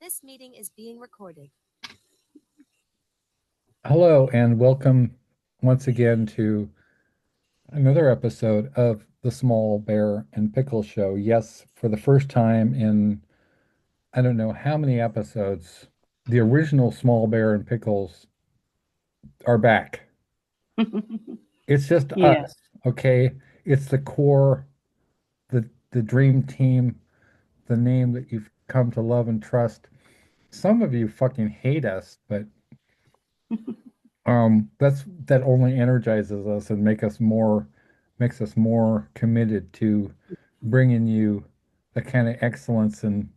This meeting is being recorded. Hello, and welcome once again to another episode of the Small Bear and Pickles Show. Yes, for the first time in I don't know how many episodes, the original Small Bear and Pickles are back. It's just Yeah. us, okay? It's the core, the dream team, the name that you've come to love and trust. Some of you fucking hate us, but that only energizes us and makes us more committed to bringing you the kind of excellence in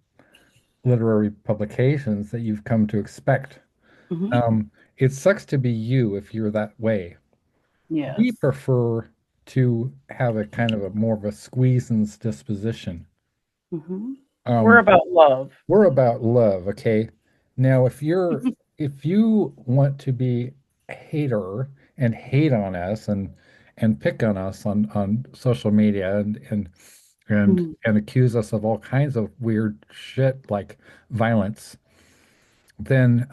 literary publications that you've come to expect. Hmm. It sucks to be you if you're that way. We Yes. prefer to have a kind of a more of a squeezins disposition. Hmm. We're Um, about love. we're about love, okay? Now, if you want to be a hater and hate on us and pick on us on social media Mhm. and accuse us of all kinds of weird shit like violence, then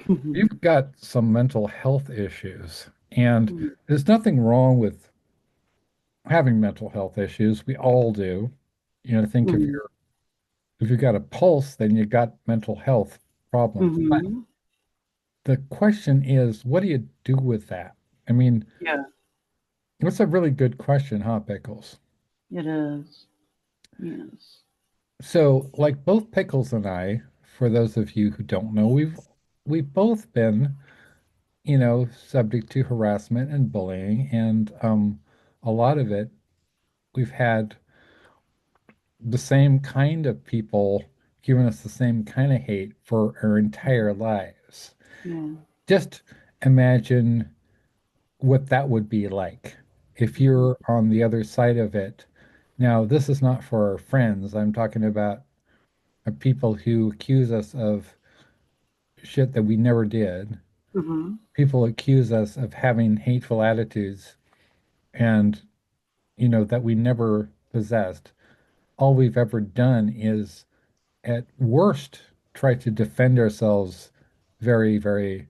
you've got some mental health issues. And there's nothing wrong with having mental health issues. We all do. I think Mhm. if you've got a pulse, then you got mental health problems. But Mhm. the question is, what do you do with that? I mean, Yeah, that's a really good question, huh, Pickles? it is. Yes. So, like both Pickles and I, for those of you who don't know, we've both been, subject to harassment and bullying, and a lot of it we've had the same kind of people giving us the same kind of hate for our entire lives. Yeah. Just imagine what that would be like if you're on the other side of it. Now, this is not for our friends. I'm talking about people who accuse us of shit that we never did. Mm-hmm. People accuse us of having hateful attitudes and, that we never possessed. All we've ever done is, at worst, try to defend ourselves very, very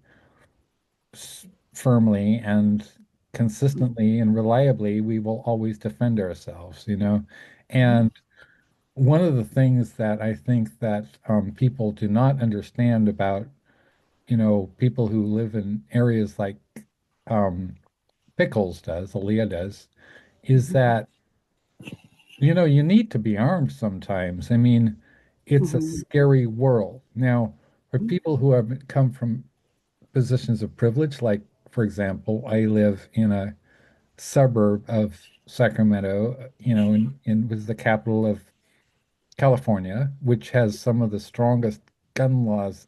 firmly and consistently and reliably. We will always defend ourselves. And one of the things that I think that people do not understand about, people who live in areas like um, Pickles does, Aaliyah does, is Mm-hmm. that, you need to be armed sometimes. I mean, it's a Mm-hmm. scary world. Now, for people who have come from positions of privilege, like, for example, I live in a suburb of Sacramento, and was the capital of California, which has some of the strongest gun laws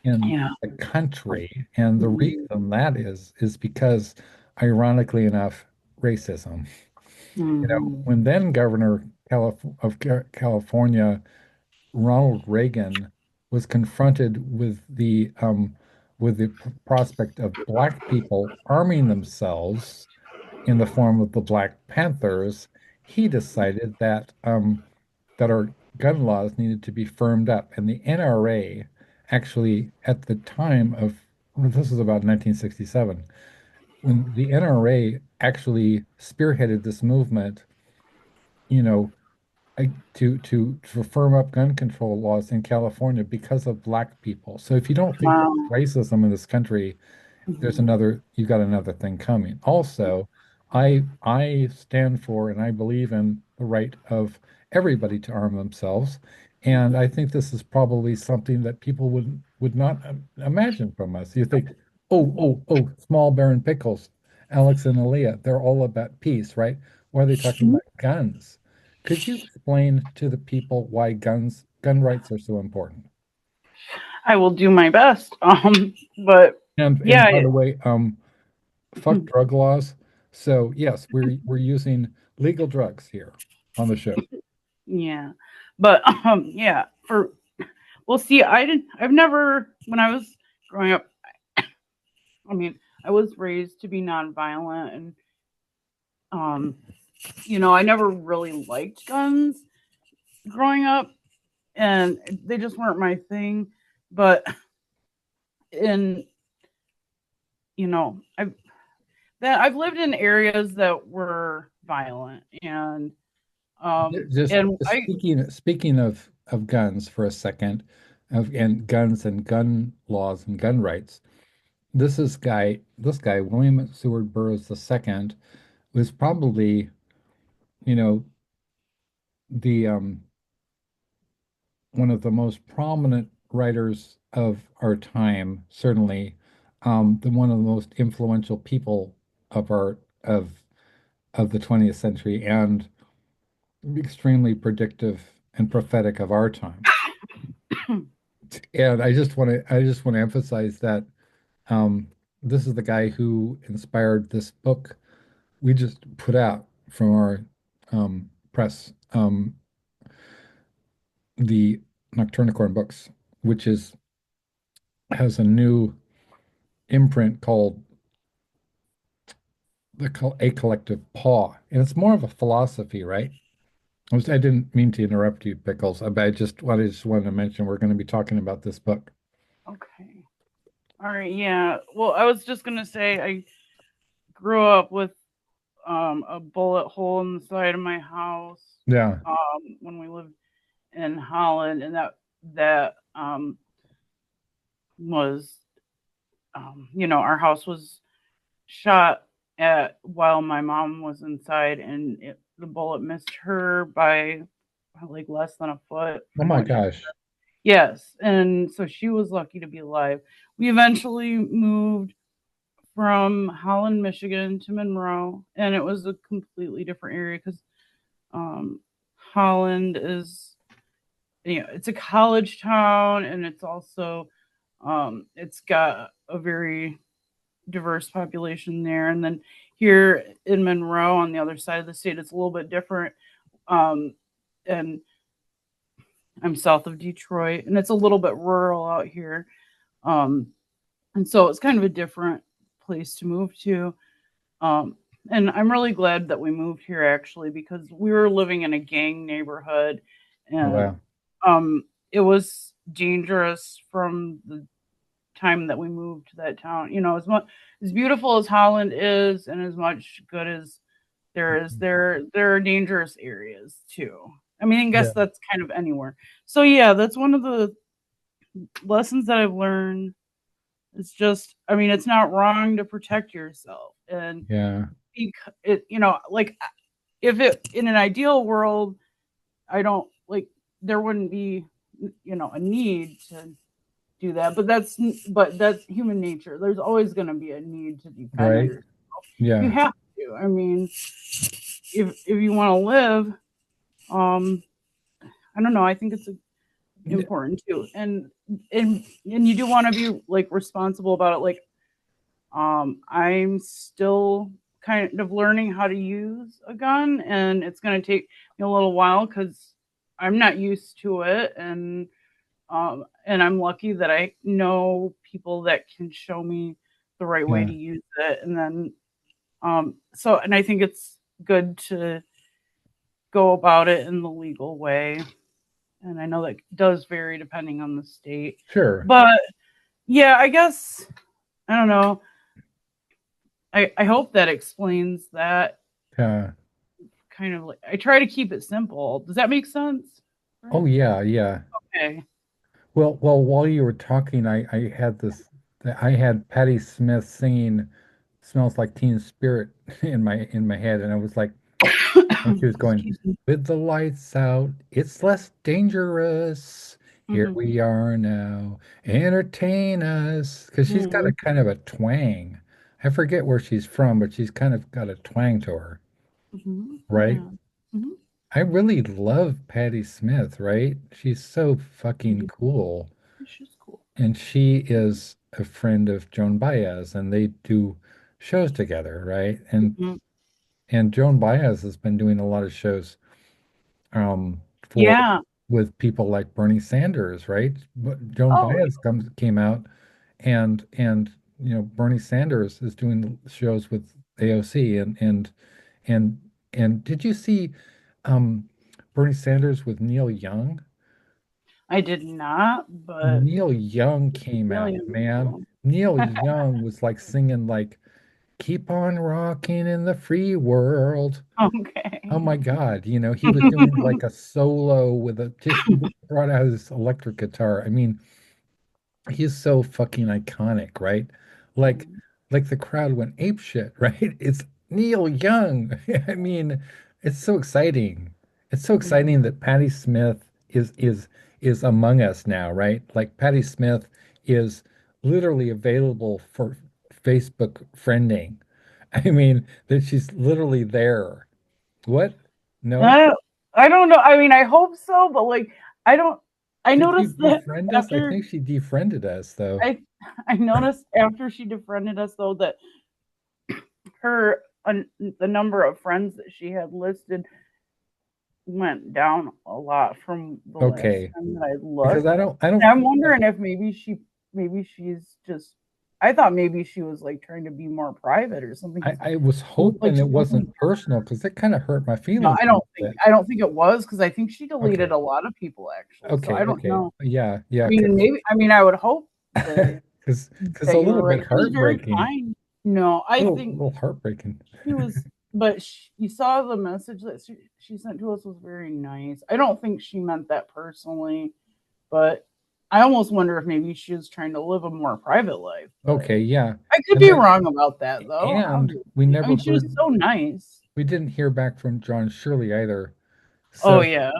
in Yeah. the country. And the Mm-hmm. reason that is because, ironically enough, racism. Mm-hmm. When then Governor California Ronald Reagan was confronted with the prospect of black people arming themselves in the form of the Black Panthers, he decided that our gun laws needed to be firmed up. And the NRA actually, at the time of, well, this was about 1967, when the NRA actually spearheaded this movement, you know, to firm up gun control laws in California because of black people. So if you don't think Wow. there's racism in this country, Mm-hmm. you've got another thing coming. Also, I stand for and I believe in the right of everybody to arm themselves. And I think this is probably something that people would not imagine from us. You think, oh, Small Bear and Pickles, Alex and Aaliyah, they're all about peace, right? Why are they talking about guns? Could you explain to the people why gun rights are so important? I will do my best. But And yeah. by the way, fuck drug laws. So yes, we're using legal drugs here on the show. Yeah. But yeah. For Well, see, I've never, when I was growing up. I mean, I was raised to be nonviolent, and I never really liked guns growing up. and they just weren't my thing. But in you know, I've lived in areas that were violent, Just and I speaking of guns for a second, of and guns and gun laws and gun rights. This guy, William Seward Burroughs II, was probably, you know, the one of the most prominent writers of our time, certainly, the one of the most influential people of our of the 20th century, and extremely predictive and prophetic of our time. And I just want to emphasize that um, this is the guy who inspired this book we just put out from our press, the Nocturnicorn books, which is has a new imprint called A Collective Paw, and it's more of a philosophy, right? I didn't mean to interrupt you, Pickles, but I just wanted to mention we're going to be talking about this book. okay. All right, yeah. Well, I was just gonna say I grew up with a bullet hole in the side of my house Yeah, when we lived in Holland, and that was our house was shot at while my mom was inside, and the bullet missed her by like less than a foot oh from my what she. gosh. Yes, and so she was lucky to be alive. We eventually moved from Holland, Michigan to Monroe, and it was a completely different area because um, Holland is, it's a college town, and it's also it's got a very diverse population there. And then here in Monroe, on the other side of the state, it's a little bit different. Um, and I'm south of Detroit, and it's a little bit rural out here. Um, and so it's kind of a different place to move to. Um, and I'm really glad that we moved here actually because we were living in a gang neighborhood, Oh, and wow. it was dangerous from the time that we moved to that town. As beautiful as Holland is, and as much good as there is, there are dangerous areas too. I mean, I Yeah, guess that's kind of anywhere. So yeah, that's one of the lessons that I've learned. It's just, I mean, it's not wrong to protect yourself, and yeah, like if it in an ideal world, I don't like there wouldn't be a need to do that, but that's human nature. There's always going to be a need to defend right. yourself. You Yeah, have to. I mean, if you want to live, um, I don't know. I think it's important too, and you do want to be like responsible about it. Like, I'm still kind of learning how to use a gun, and it's going to take me a little while because I'm not used to it, and I'm lucky that I know people that can show me the right way yeah, to use it. And then, and I think it's good to go about it in the legal way. And I know that does vary depending on the state. sure. But yeah, I guess, I don't know. I hope that explains that Yeah. kind of like, I try to keep it simple. Does that make sense? Oh, Right. yeah, yeah. Okay. Well, while you were talking, I had Patti Smith singing "Smells Like Teen Spirit" in my head, and I was like, when she was going, Excuse me. "With the lights out, it's less dangerous. Here Hmm. we are now. Entertain us," because she's got a Hmm. kind of a twang. I forget where she's from, but she's kind of got a twang to her, Hmm. right? Yeah. Hmm. I really love Patti Smith, right? She's so fucking Hmm. cool. She's cool. And she is a friend of Joan Baez, and they do shows together, right? Mhm. And Joan Baez has been doing a lot of shows for Yeah. with people like Bernie Sanders, right? But Joan Oh, Baez came out and Bernie Sanders is doing shows with AOC and and did you see um Bernie Sanders with Neil Young? I did not, but Neil Young came out, million man. people. Neil Young was like singing like "Keep on rocking in the free world." Oh Okay. my God, he was doing like a solo with a just he brought out his electric guitar. I mean, he's so fucking iconic, right? Like Mhm. like the crowd went ape shit, right? It's Neil Young. I mean, it's so exciting. It's so Mhm. exciting that Patti Smith is among us now, right? Like Patti Smith is literally available for Facebook friending. I mean, that she's literally there. What? No? I, I don't know. I mean, I hope so, but like, I don't. I Did she noticed that defriend us? I after think she defriended us, though. I, I noticed after she defriended us though that her the number of friends that she had listed went down a lot from the last Okay. time that I Because looked. I don't And I'm feel like wondering if maybe she's just. I thought maybe she was like trying to be more private or something because I was it looked like hoping she it wasn't. wasn't personal because it kind of hurt my No, feelings I a don't little think bit. I don't think it was because I think she deleted Okay. a lot of people actually. So I Okay. don't Okay. know. Yeah. I Yeah. mean, maybe. I mean, I would hope that Because a you were little right. bit She was very heartbreaking. kind. No, A I little, think little heartbreaking. she was, but you saw the message that she sent to us was very nice. I don't think she meant that personally, but I almost wonder if maybe she was trying to live a more private life. But Okay. Yeah. I could And be then, wrong about that, though. and we Obviously, I never mean, she was heard, so nice. we didn't hear back from John Shirley either. Oh So, yeah,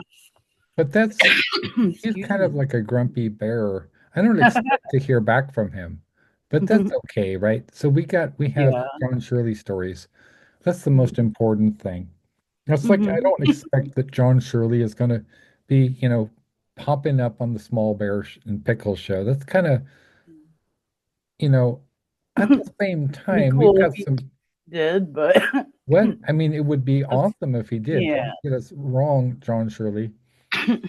but he's excuse kind of me. like a grumpy bear. I don't expect to hear back from him, but that's okay, right? So we have Yeah. John Shirley stories. That's the most Mhm. important thing. It's like I Mhm. don't expect that John Shirley is going to be, popping up on the Small Bear and Pickles show. That's kind of, you know, at the same Be time, we've cool if got he some, did, but what? I mean, it would be that's- awesome if he did. yeah. Don't get us wrong, John Shirley.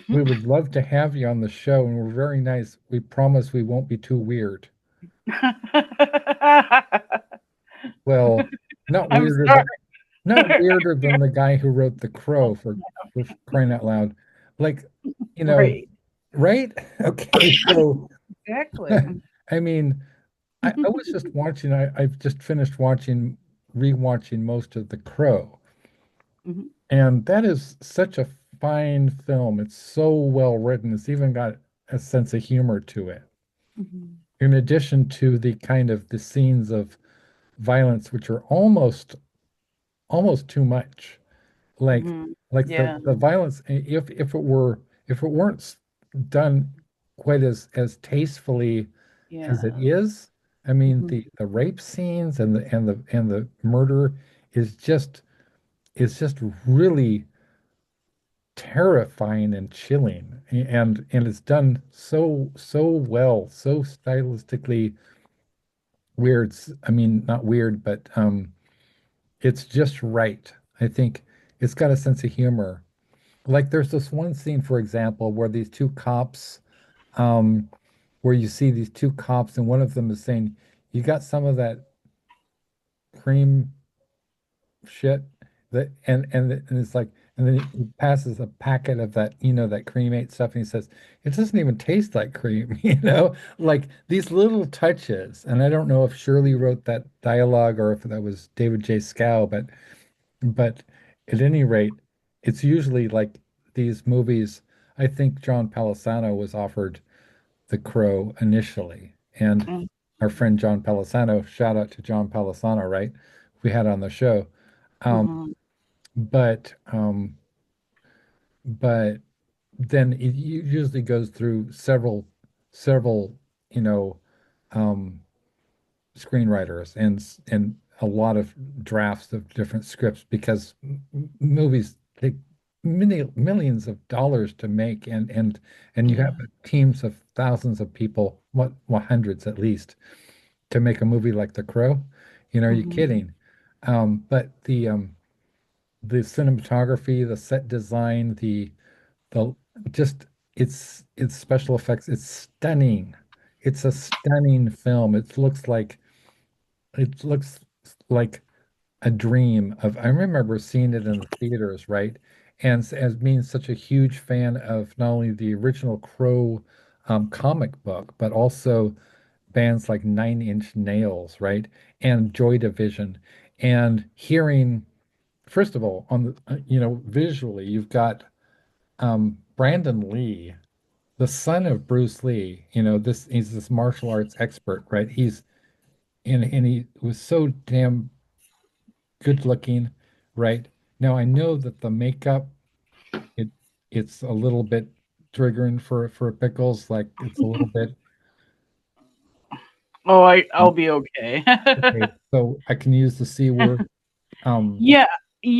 We would love to have you on the show, and we're very nice. We promise we won't be too weird. Well, not I'm weirder sorry. than not weirder than the guy who wrote The Crow for crying out loud. Like, you know, Right. right? Okay, so Exactly. I mean, I was just watching, I've just finished rewatching most of The Crow, Mhm, and that is such a fine film. It's so well written. It's even got a sense of humor to it. mhm, In addition to the kind of the scenes of violence, which are almost too much. Like mhm. like Yeah, the violence, if it weren't done quite as tastefully as it yeah. is, I mean Mhm, the rape scenes and the murder is just really terrifying and chilling, and it's done so well, so stylistically weird. I mean, not weird, but it's just right. I think it's got a sense of humor. Like there's this one scene, for example, where these two cops, um, where you see these two cops, and one of them is saying, "You got some of that cream shit," and it's like, and then he passes a packet of that, that cremate stuff, and he says, "It doesn't even taste like cream," like these little touches. And I don't know if Shirley wrote that dialogue or if that was David J. Scow, but at any rate, it's usually like these movies. I think John Palisano was offered The Crow initially, and mhm, our friend John Palisano, shout out to John Palisano, right? We had on the show. Um, mhm, but um, but then it usually goes through several, you know, um, screenwriters and a lot of drafts of different scripts because movies take millions of dollars to make, and you have yeah. teams of thousands of people, what hundreds at least, to make a movie like The Crow. Are you Mhm, kidding? But the cinematography, the set design, the just it's special effects. It's stunning. It's a stunning film. It looks like a dream of. I remember seeing it in the theaters, right? as being such a huge fan of not only the original Crow comic book, but also bands like Nine Inch Nails, right? And Joy Division. And hearing, first of all, on the, visually, you've got Brandon Lee, the son of Bruce Lee. He's this martial arts expert, right? And he was so damn good looking, right? Now I know that the makeup it it's a little bit triggering for Pickles, like it's a little bit Oh, I'll be okay. okay. So I can use the C word. Um, Yeah,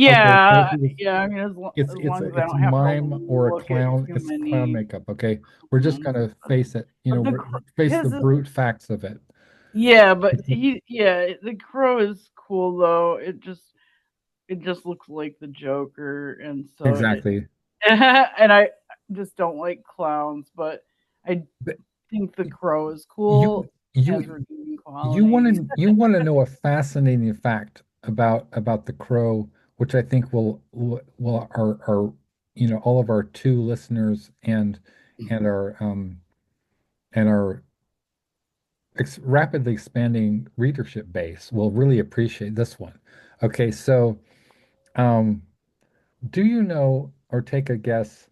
okay, so yeah, he was yeah. I mean, it's as it's long a as I it's a don't have to mime or a look at clown. too It's clown many. makeup. Okay, we're just Mhm. gonna face it. But We're face the his brute facts of it. yeah, but It's- the crow is cool though. It just looks like the Joker, and so it exactly. and I just don't like clowns, but I But think the crow is cool, you has you redeeming you qualities. want to know a fascinating fact about the crow, which I think will our all of our two listeners and our rapidly expanding readership base will really appreciate this one. Okay, so um, do you know or take a guess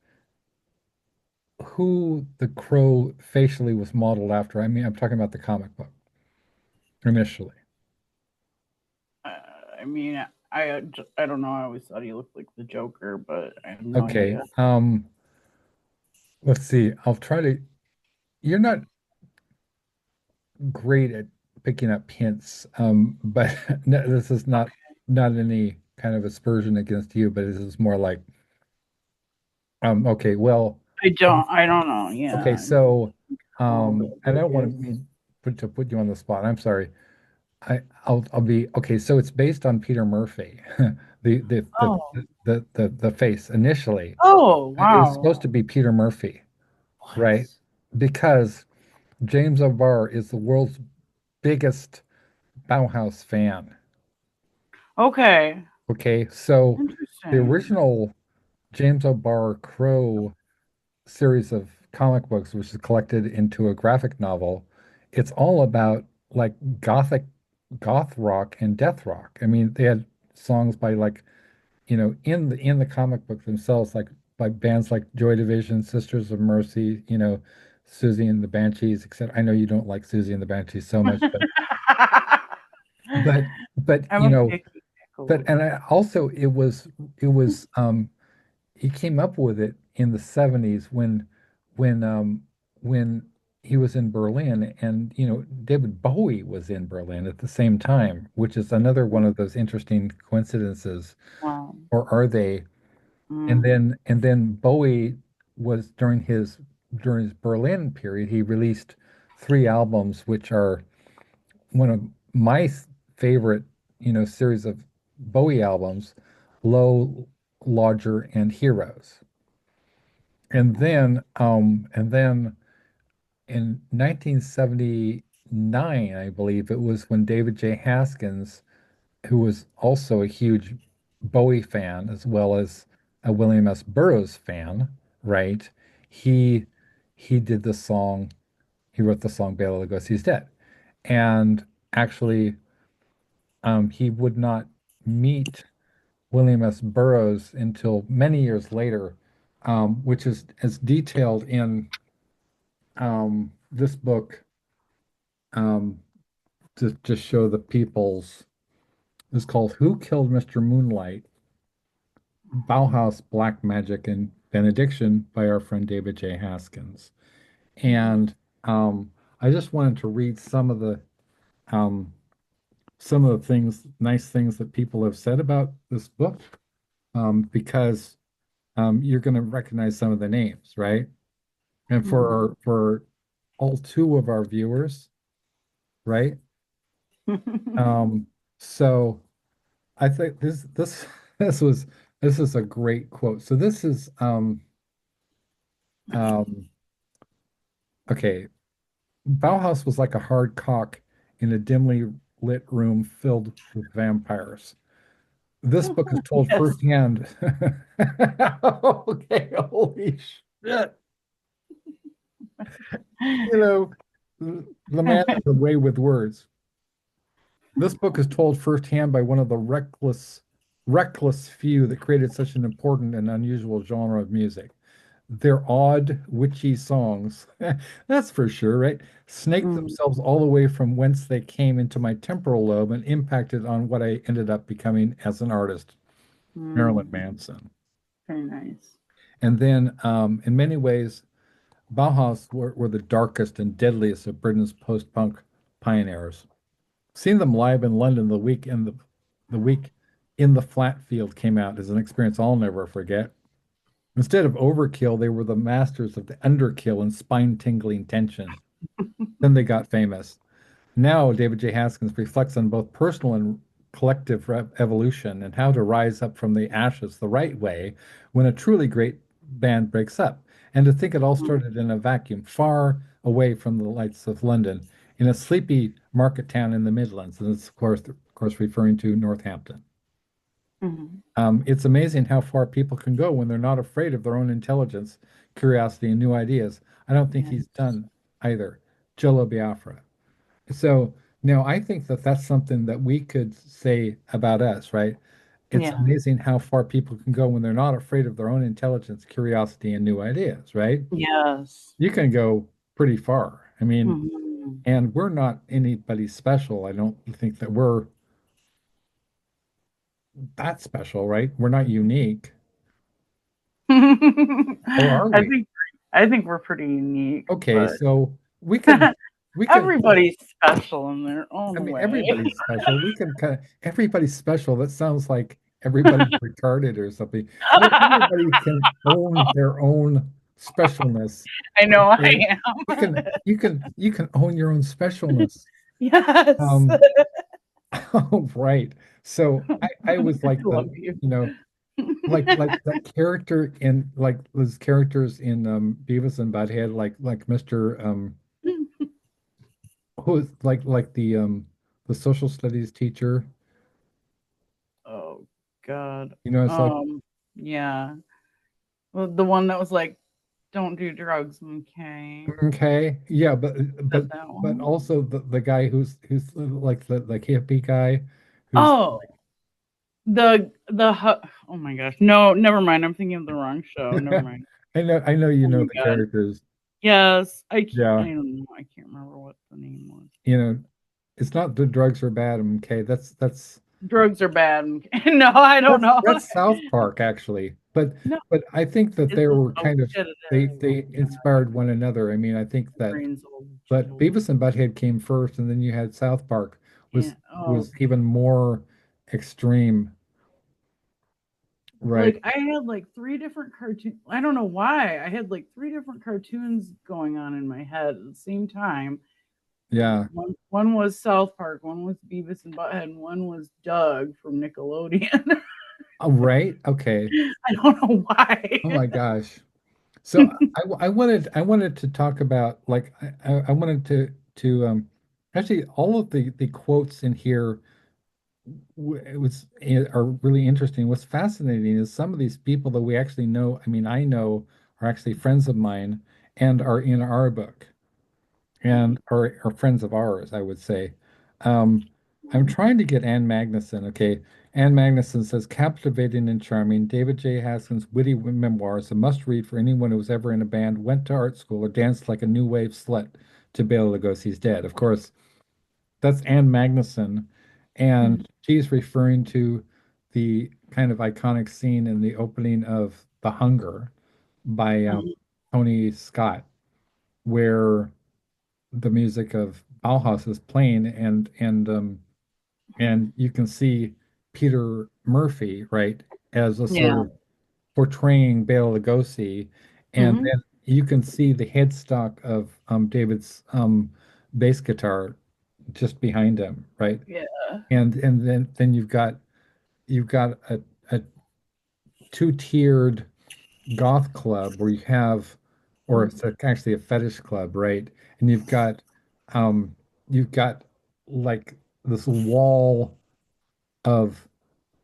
who the crow facially was modeled after? I mean, I'm talking about the comic book initially. Uh, I mean, I don't know. I always thought he looked like the Joker, but I have no Okay, idea. let's see. I'll try to. You're not great at picking up hints, but no, this is not any kind of aspersion against you, but this is more like, okay, well, I don't know. okay, Yeah, so, a little bit and I don't want to focus. mean put you on the spot. I'm sorry. I'll be okay. So it's based on Peter Murphy, the the the Oh, the face initially. oh, It was wow. supposed to be Peter Murphy, What? right? Because James O'Barr is the world's biggest Bauhaus fan. Okay, Okay, so the interesting. original James O'Barr Crow series of comic books, which is collected into a graphic novel, it's all about like goth rock and death rock. I mean, they had songs by like, in the comic book themselves, like by bands like Joy Division, Sisters of Mercy, Susie and the Banshees, except I know you don't like Susie and the Banshees so much, but but I'm a picky but pickles. and I also it was he came up with it in the 70s when when he was in Berlin, and David Bowie was in Berlin at the same time, which is another one of those interesting coincidences, Wow. or are they? And Mm. then Bowie was during his Berlin period, he released three albums, which are one of my favorite, series of Bowie albums, Low, Lodger, and Heroes. And then in 1979, I believe it was, when David J. Haskins, who was also a huge Bowie fan as well as a William S. Burroughs fan, right? He he did the song, he wrote the song Bela Lugosi's Dead. And actually, he would not meet William S. Burroughs until many years later, which is as detailed in this book, um, to just show the people's. It's called "Who Killed Mr. Moonlight: Bauhaus Black Magic and Benediction" by our friend David J. Haskins. And I just wanted to read um, some of the nice things that people have said about this book, because you're going to recognize some of the names, right? And Mm. for all two of our viewers, right? Um, so I think this was this is a great quote. So this is um okay. Bauhaus was like a hard cock in a dimly lit room filled with vampires. this book is told Yes. firsthand. Okay, holy shit. You know, the man has a way with words. This book is told firsthand by one of the reckless few that created such an important and unusual genre of music. Their odd, witchy songs, that's for sure, right? Snaked Mm, themselves all the way from whence they came into my temporal lobe and impacted on what I ended up becoming as an artist, Marilyn mm, Manson. very nice. And then, in many ways, Bauhaus were the darkest and deadliest of Britain's post-punk pioneers. Seeing them live in London the week in the flat field came out is an experience I'll never forget. Instead of overkill, they were the masters of the underkill and spine-tingling tension. Then they got famous. Now, David J. Haskins reflects on both personal and collective evolution and how to rise up from the ashes the right way when a truly great band breaks up. And to think it all started in a vacuum, far away from the lights of London, in a sleepy market town in the Midlands. And it's, of course, referring to Northampton. Mhm. It's amazing how far people can go when they're not afraid of their own intelligence, curiosity, and new ideas. I don't think he's Yes. done either. Jello Biafra. So now I think that that's something that we could say about us, right? It's Yeah. amazing how far people can go when they're not afraid of their own intelligence, curiosity, and new ideas, right? Yes. You can go pretty far. I mean, Mhm. and we're not anybody special. I don't think that we're that special, right? We're not unique, or are I we? think I think we're pretty unique, Okay, but so we can everybody's special in their I own mean, way. everybody's special. We can kind of, everybody's special. That sounds like everybody's retarded or something. No, everybody can own their own specialness. I know I Okay? You am. can, you can own your own specialness. Yes. Um, oh, right. So I was I like love you. you know, like that character in like those characters in Beavis and Butthead, like Mr. Who is like the social studies teacher. Oh God. It's like Yeah. Well, the one that was like, "Don't do drugs," okay? okay, yeah, but Said but that but one. also the guy who's like the hippie guy who's Oh, oh my gosh. No, never mind. I'm thinking of the wrong show. Never mind. I know you Oh know my the God. characters. Yes, I Yeah, don't know. I can't remember what the name was. you know, it's not the drugs are bad. Okay, that's Drugs are bad. No, I don't that's know. that's South Park actually. But No, but I think that is they it? were Oh kind of shit, it is. Oh they my God, inspired one another. I mean, I think my that brain's all but jiggled. Beavis and Butthead came first, and then you had South Park Yeah. was Oh, was even more extreme, right? like I had like three different cartoons. I don't know why. I had like three different cartoons going on in my head at the same time. Yeah. One was South Park, one was Beavis and Butthead, and one was Doug from Nickelodeon. Oh, right. Okay. I don't know why. Oh my gosh. So I wanted to talk about like I wanted to actually all of the quotes in here it was are really interesting. What's fascinating is some of these people that we actually know, I mean I know are actually friends of mine and are in our book and are friends of ours, I would say. Um, I'm trying to get Anne Magnuson. Okay. Anne Magnuson says, captivating and charming, David J. Haskins' witty memoirs, a must read for anyone who was ever in a band, went to art school, or danced like a new wave slut to Bela Lugosi's Dead. Of course, that's Anne Magnuson, and she's referring to the kind of iconic scene in the opening of The Hunger by Tony Scott, where the music of Bauhaus is playing, and you can see Peter Murphy, right, as a sort Yeah. of portraying Bela Lugosi, and Hmm. then you can see the headstock of David's bass guitar just behind him, right? Yeah. And then you've got a two-tiered goth club where you have, or it's actually a fetish club, right? And um, you've got like this wall of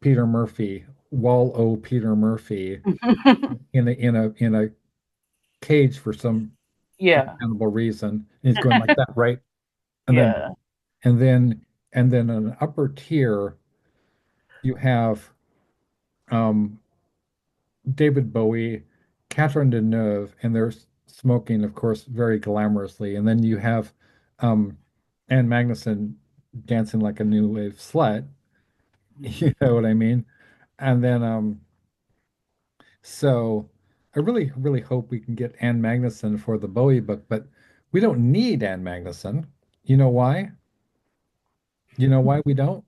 Peter Murphy, Wall O Peter Murphy in a cage for some Yeah, understandable reason. And he's going like that, right? And then yeah. and then and then an upper tier you have um David Bowie, Catherine Deneuve, and they're smoking, of course, very glamorously. And then you have um Anne Magnuson dancing like a new wave slut. You know what I mean? And then so I really, really hope we can get Anne Magnuson for the Bowie book, but we don't need Anne Magnuson. You know why? You know why we don't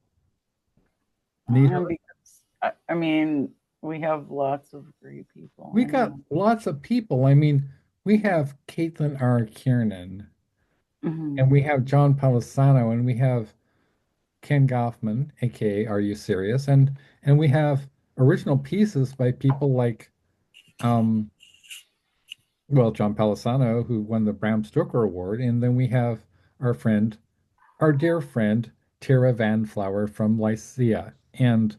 need her? Because I mean, we have lots of great people. We I got know. lots of people. I mean, we have Caitlin R. Kiernan, and Hmm. we have John Palisano, and we have Ken Goffman, aka Are You Serious? And we have original pieces by people like um well, John Palisano, who won the Bram Stoker Award, and then we have our friend, our dear friend, Tara Van Flower from Lycia, and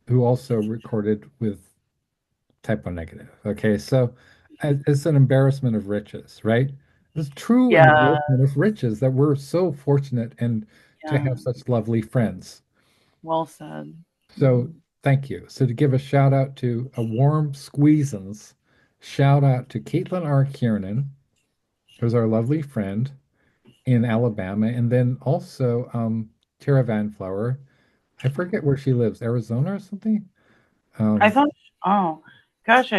who also recorded with Typo Negative. Okay, so it's an embarrassment of riches, right? It's true Yeah, embarrassment of riches that we're so fortunate and to yeah. have such lovely friends. Well said. So Hmm. thank you. So to give a shout out to a warm squeezins, shout out to Caitlin R. Kiernan, who's our lovely friend in Alabama, and then also Tara Van Flower. I forget where she lives, Arizona or something. I Um, thought, oh, gosh,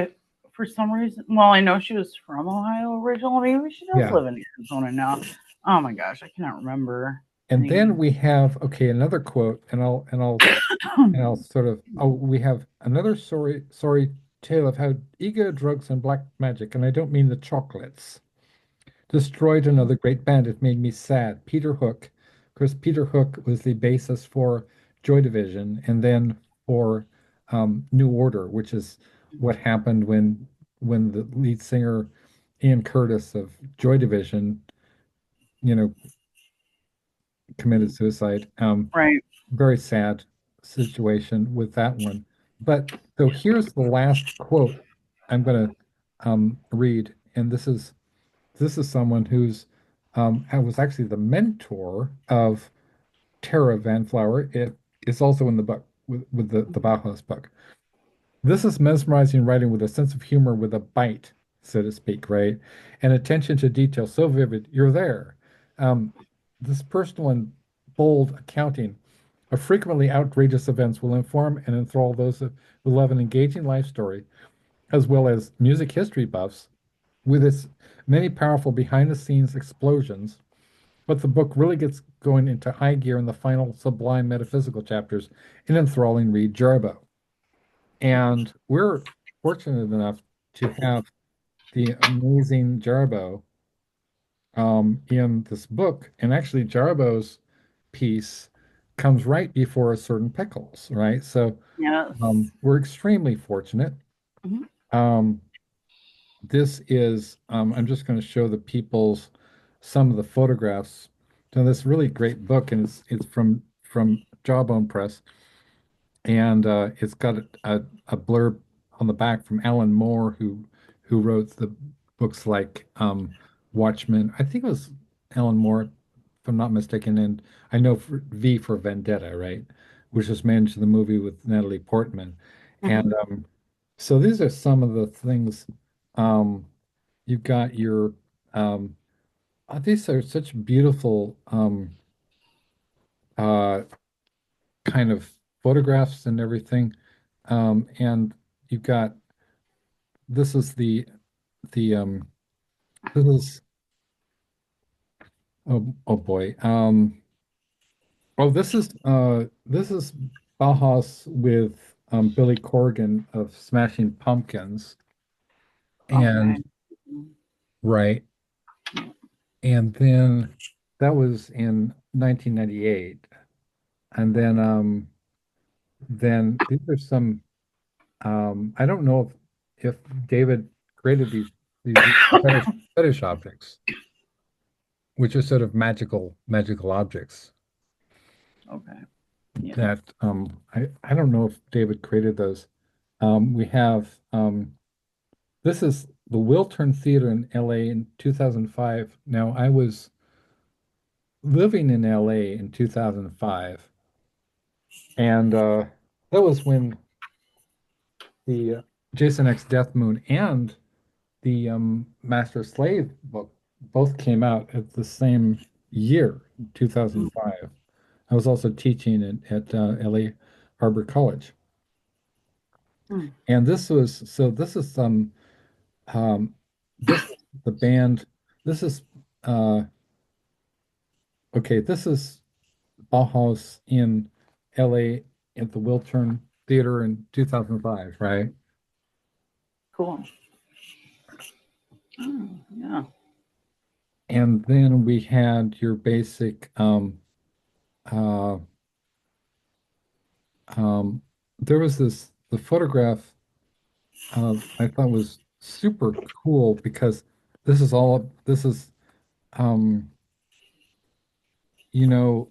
for some reason, well, I know she was from Ohio originally. Maybe she does yeah. live in Arizona now. Oh my gosh, I cannot remember And then anymore. we have okay, another quote, and I'll sort of we have another sorry tale of how ego, drugs, and black magic, and I don't mean the chocolates, destroyed another great band. It made me sad. Peter Hook. Of course, Peter Hook was the basis for Joy Division and then for New Order, which is what happened when the lead singer Ian Curtis of Joy Division, you know, committed suicide. Right. Very sad situation with that one. But so here's the last quote I'm going to read, and this is someone who's was actually the mentor of Tara Van Flower. It is also in the book with the Bauhaus book. This is mesmerizing writing with a sense of humor, with a bite, so to speak, right? And attention to detail so vivid, you're there. Um, this personal and bold accounting of frequently outrageous events will inform and enthrall those who love an engaging life story, as well as music history buffs, with its many powerful behind the scenes explosions. But the book really gets going into high gear in the final sublime metaphysical chapters in enthralling Reed Jarboe. And we're fortunate enough to have the amazing Jarboe in this book. And actually, Jarboe's piece comes right before a certain Pickles, right? So Yes. we're extremely fortunate. Hmm. Um, this is, I'm just going to show the people's some of the photographs. So this really great book, and it's from Jawbone Press, and it's got a blurb on the back from Alan Moore, who wrote the books like Watchmen. I think it was Alan Moore, if I'm not mistaken, and I know for V for Vendetta, right, which was managed the movie with Natalie Portman, Hmm. and so these are some of the things. Um, you've got your um, these are such beautiful uh, kind of photographs and everything. And you've got this is the this is oh boy. Oh, this is Bauhaus with Billy Corgan of Smashing Pumpkins. Okay. And right. And then that was in 1998. And then these are some I don't know if David created these fetish objects, which are sort of magical objects. Okay. Yeah. that I don't know if David created those. We have this is the Wiltern Theater in LA in 2005. Now I was living in LA in 2005, and that was when the Jason X Death Moon and the Master Slave book both came out at the same year, 2005. I was also teaching at LA Harbor College. Mm. And this was so this is um this is the band this is uh okay, this is Bauhaus in LA at the Wiltern Theater in 2005, right? Cool. Oh, yeah. And then we had your basic uh um there was this the photograph I thought was super cool because this is um you know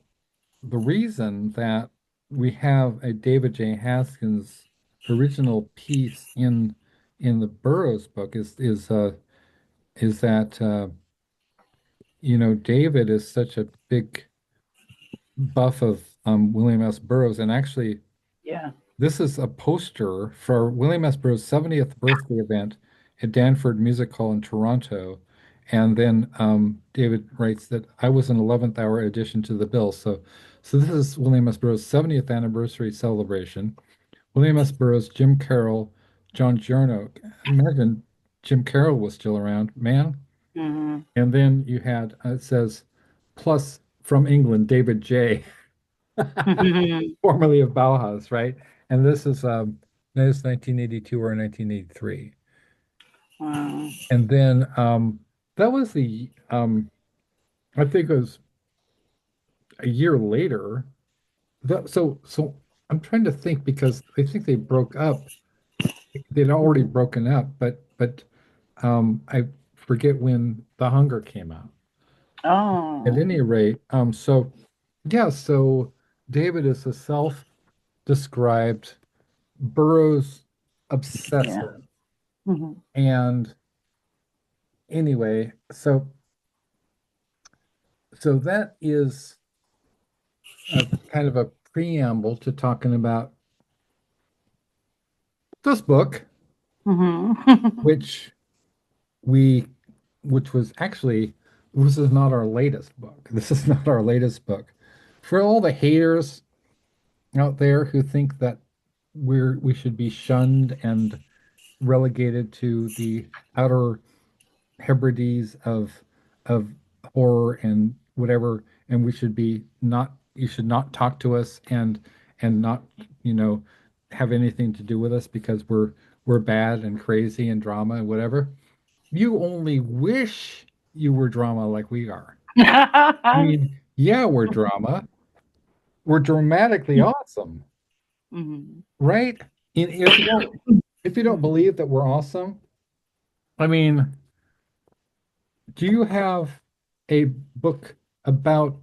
the reason that we have a David J. Haskins original piece in the Burroughs book is that David is such a big buff of William S. Burroughs, and actually Yeah. this is a poster for William S. Burroughs' 70th birthday event at Danford Music Hall in Toronto. And then David writes that I was an 11th hour addition to the bill. So this is William S. Burroughs' 70th anniversary celebration. William S. Burroughs, Jim Carroll, John Giorno. Imagine Jim Carroll was still around, man. Hmm. And then you had, it says, plus from England, David J. formerly of Bauhaus, right? And this is 1982 or 1983. Wow. And then that was I think it was a year later. So I'm trying to think because I think they broke up. They'd already Mhm. broken up, but I forget when The Hunger came out. At Oh, any rate, so yeah, so David is a self-described Burroughs yeah. obsessive. Hmm. And anyway, so that is a kind of a preamble to talking about this book, Hmm. which we which was actually this is not our latest book. This is not our latest book. For all the haters out there who think that we should be shunned and relegated to the outer Hebrides of horror and whatever, and we should be not you should not talk to us and not, you know, have anything to do with us because we're bad and crazy and drama and whatever. You only wish you were drama like we are. I mean, yeah, we're drama. We're dramatically awesome, Hmm. right? And if you don't believe that we're awesome, I mean, do you have a book about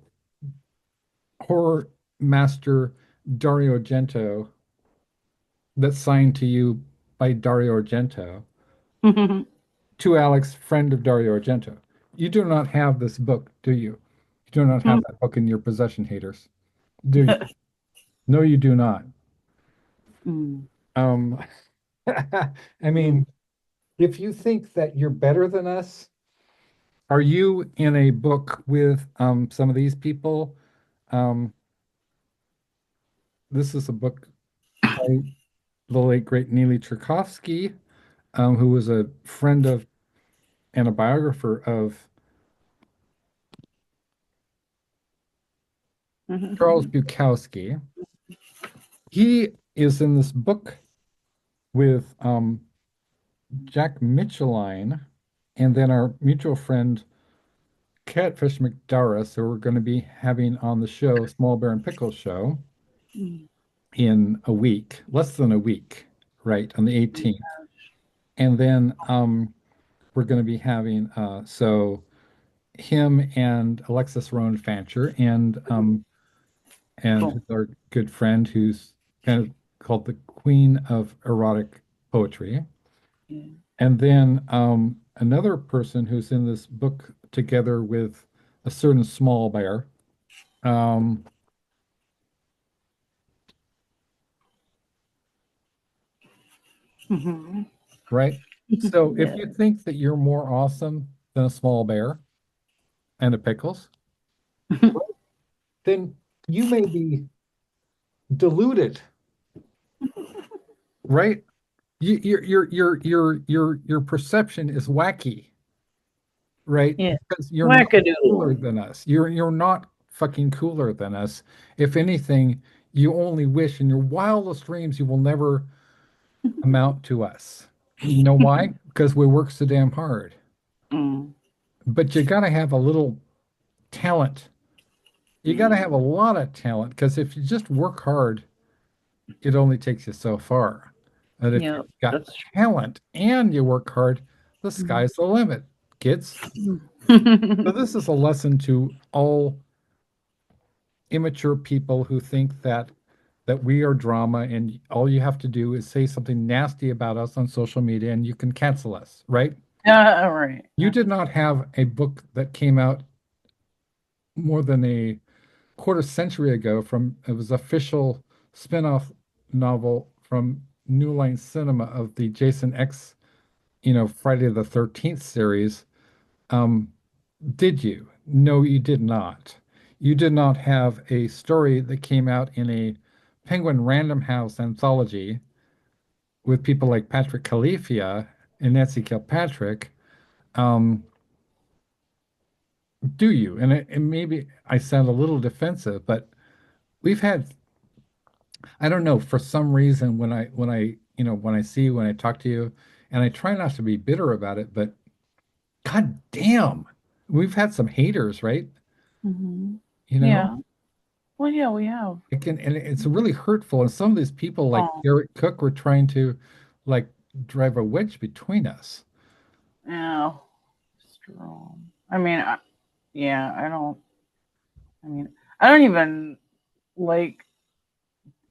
horror master Dario Argento that's signed to you by Dario Argento to Alex, friend of Dario Argento? You do not have this book, do you? You do not have that book in your possession, haters. Do you? No, you do not. Mm. Um, I mean, if you think that you're better than us, are you in a book with some of these people? Um, this is a book by the late great Neely Tchaikovsky, who was a friend of and a biographer of Charles Bukowski. He is in this book with Jack Micheline and then our mutual friend Catfish McDarris, who we're going to be having on the show, Small Bear and Pickles show, in a week, less than a week, right, on the 18th. And then we're going to be having him and Alexis Rowan Fancher and Cool. who's our good friend who's kind of called the Queen of Erotic Poetry. Yeah. And then another person who's in this book together with a certain Smol Bear. Um, Mhm. right? So if Yeah. you think that you're more awesome than a Smol Bear and a Pickles, then you may be deluded, right? Your perception is wacky, right? Yeah. Because you're not cooler Wackadoodle. than us. You're not fucking cooler than us. If anything, you only wish in your wildest dreams you will never amount to us. You know why? Because we work so damn hard. Mm. But you gotta have a little talent. You gotta have a Mm. lot of talent because if you just work hard, it only takes you so far. And if Yeah, you've got that's talent and you work hard, the true. sky's the limit, kids. So Mhm. this is a lesson to all immature people who think that we are drama and all you have to do is say something nasty about us on social media and you can cancel us, right? Yeah, all right. You did not have a book that came out more than a quarter century ago from it was official spin-off novel from New Line Cinema of the Jason X, Friday the 13th series. Um, did you? No, you did not. You did not have a story that came out in a Penguin Random House anthology with people like Patrick Califia and Nancy Kilpatrick. Um, do you? And maybe I sound a little defensive, but we've had, I don't know, for some reason when I see you, when I talk to you, and I try not to be bitter about it, but god damn, we've had some haters, right? Hmm. You know, Yeah. Well, yeah, we have. it can, and it's really hurtful. And some of these people, like Oh, Eric Cook, were trying to like drive a wedge between us. yeah. Strong. I mean, yeah, I don't. I mean, I don't even like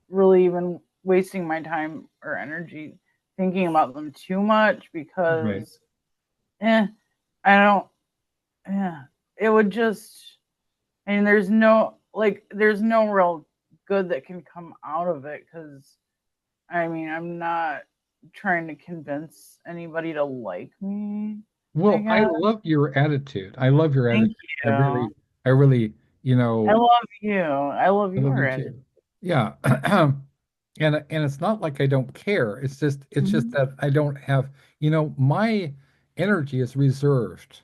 really even wasting my time or energy thinking about them too much Right. because, eh, I don't. Yeah, it would just. I mean, there's no real good that can come out of it because I mean, I'm not trying to convince anybody to like me. I Well, I guess. love your attitude. I love your Thank attitude. I you. I really, I love you. I love I love your you attitude. too. Yeah. And it's not like I don't care. It's just Mhm. that I don't have, my energy is reserved.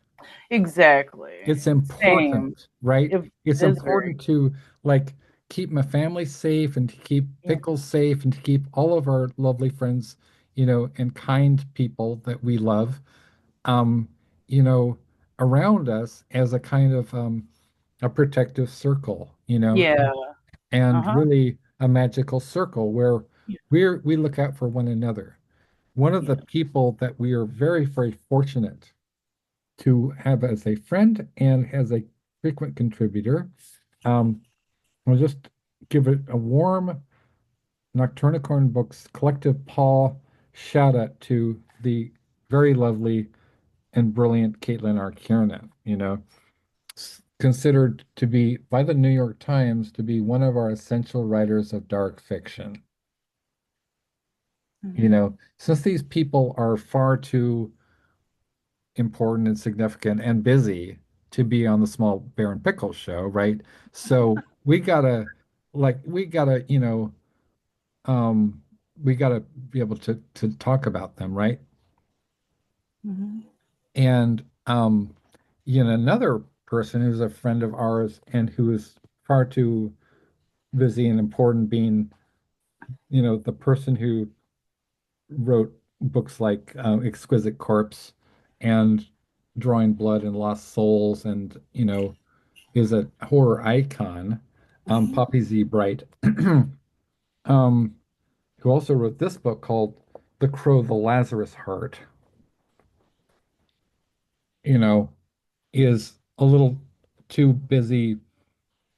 Exactly. It's Same. important, right? It It's is very. important to like keep my family safe and to keep Yeah. Pickles safe and to keep all of our lovely friends, and kind people that we love, um, you know, around us as a kind of a protective circle, Yeah. Uh and huh. really a magical circle where Yeah. we look out for one another. One of the Yeah. people that we are very, very fortunate to have as a friend and as a frequent contributor. Um, I'll just give it a warm Nocturnicorn Books Collective Paul shout out to the very lovely and brilliant Caitlin R. Kiernan, considered to be by the New York Times to be one of our essential writers of dark fiction. Mhm. Since these people are far too important and significant and busy to be on the Small Bear and Pickles show, right? So we gotta, um, we gotta be able to talk about them, right? Mhm. And another person who's a friend of ours and who is far too busy and important being, the person who wrote books like Exquisite Corpse and Drawing Blood and Lost Souls and, is a horror icon, Poppy Z. Bright, um, who also wrote this book called The Crow, the Lazarus Heart, you know, is a little too busy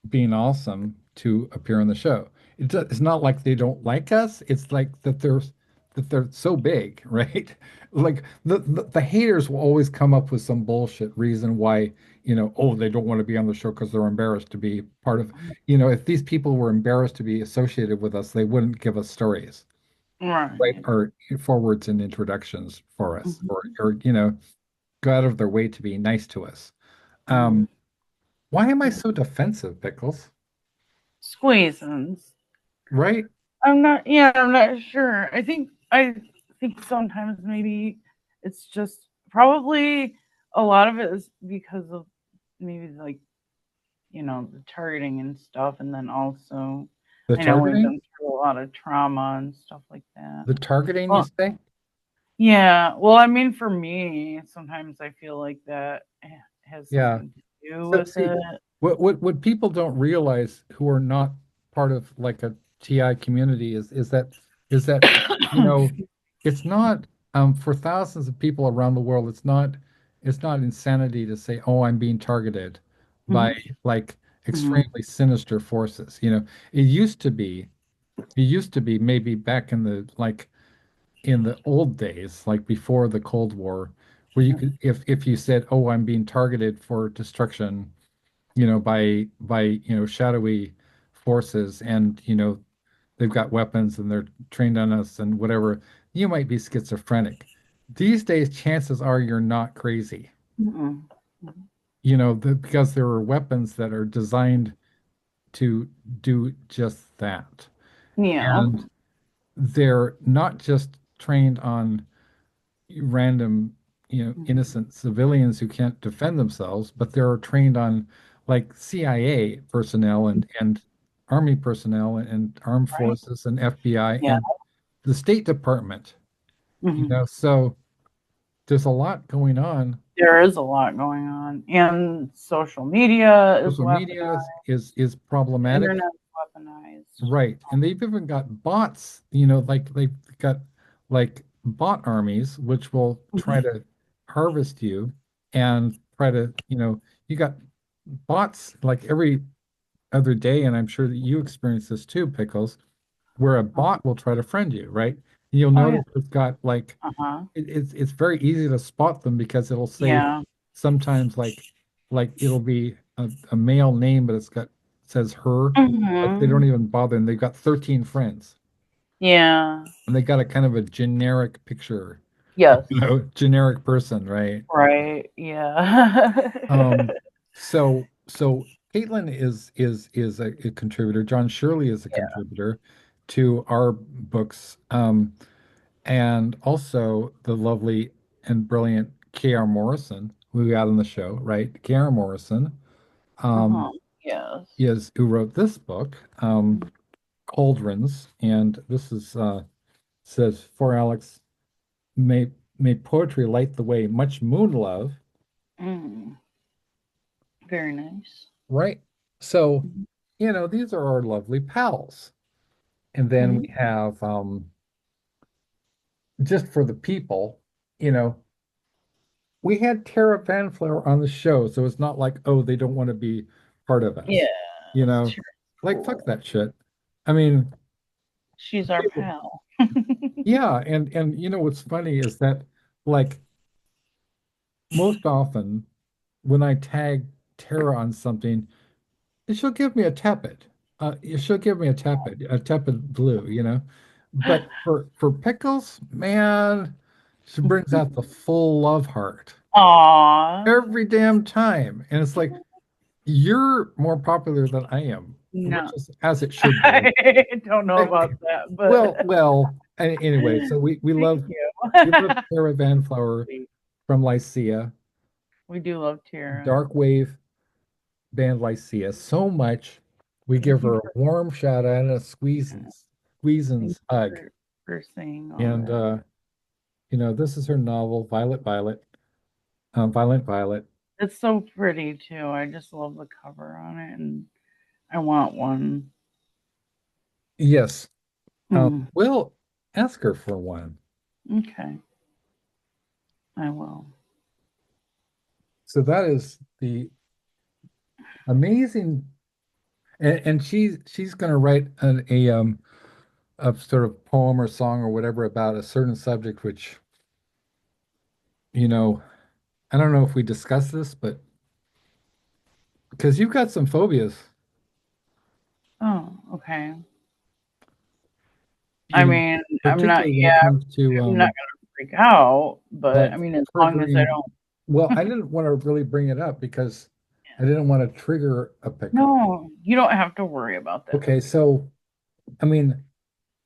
being awesome to appear on the show. It's not like they don't like us. It's like that they're so big, right? Like the haters will always come up with some bullshit reason why, oh, they don't want to be on the show because they're embarrassed to be part of, if these people were embarrassed to be associated with us, they wouldn't give us stories, right? Right. Or forwards and introductions for us, or Mhm. go out of their way to be nice to us. Mm. Um, why am I Yeah. so defensive, Pickles? Squeezins. Right? I'm not. Yeah, I'm not sure. I think sometimes maybe it's just probably a lot of it is because of maybe like the targeting and stuff, and then also The I know we've targeting? been through a lot of trauma and stuff like that. The targeting, you Well, say? yeah. Well, I mean, for me, sometimes I feel like that has Yeah. something to do So with see, it. what people don't realize who are not part of like a TI community is that you know Excuse- it's not for thousands of people around the world, it's not insanity to say, oh, I'm being targeted by Mhm, like mhm, extremely sinister forces. It used to be it used to be maybe back in the old days, like before the Cold War, where you could, if you said, "Oh, I'm being targeted for destruction," by shadowy forces, and they've got weapons and they're trained on us and whatever, you might be schizophrenic. These days, chances are you're not crazy, mhm. because there are weapons that are designed to do just that, Yeah. and they're not just trained on random, innocent civilians who can't defend themselves, but they're trained on like CIA personnel and Army personnel and armed Right. forces and FBI Yeah. and the State Department. Mhm. So there's a lot going on. There is a lot going on, and social media is Social media weaponized. is The problematic, internet is weaponized. right? And they've even got bots, like they've got like bot armies which will try Mhm. to harvest you and try to, you got bots like every other day, and I'm sure that you experience this too, Pickles, where a bot will try to friend you, right? And you'll Oh yeah. notice it's got like Uh-huh. it's very easy to spot them because it'll say Yeah. sometimes like it'll be a male name, but says her, but they don't Mhm. even bother, and they've got 13 friends, Yeah. and they got a kind of a generic picture, Yes. generic person, right? Right. Yeah. Um, so Caitlin is a contributor. John Shirley is a Yeah. contributor to our books, and also the lovely and brilliant K.R. Morrison, who we had on the show, right? K.R. Morrison, um, Uh-huh. Yes. is who wrote this book, Cauldrons, and this is says for Alex, may may poetry light the way, much moon love, Mm. Very nice. right? So, Mhm. these are our lovely pals. And then we Mhm. have just for the people, you know, we had Tara Vanflower on the show, so it's not like, oh, they don't want to be part of Yeah. us. You know, Sure. like fuck Cool. that shit. I mean, She's our pal. yeah, and what's funny is that like most often when I tag Tara on something, she'll give me a tepid. She'll give me a tepid blue, But for pickles, man, she brings out the full love heart Aw. every damn time. And it's like, you're more popular than I am, which No. is as it should be. I don't know Eh, about that, but well, anyway, so we thank love you. we love Tara Vanflower from Lycia, We do love Tara. dark wave band Lycia so much. We Thank give you her a for warm shout out and a that. Thank squeezins you hug. for saying all And that. this is her novel, Violet Violet, Violent Violet. It's so pretty too. I just love the cover on it, and I want one. Yes, Mm, we'll ask her for one. okay, I will. So that is the amazing. and she's going to write a sort of poem or song or whatever about a certain subject, which, you know, I don't know if we discussed this, but because you've got some phobias, Oh, okay. I you mean, I'm not, particularly when it yeah, comes to I'm not gonna freak out, but like I mean, as long as I triggering. don't, Well, I didn't want to really bring it up because I didn't want to trigger a pickle. no, you don't have to worry about that. Okay, so I mean,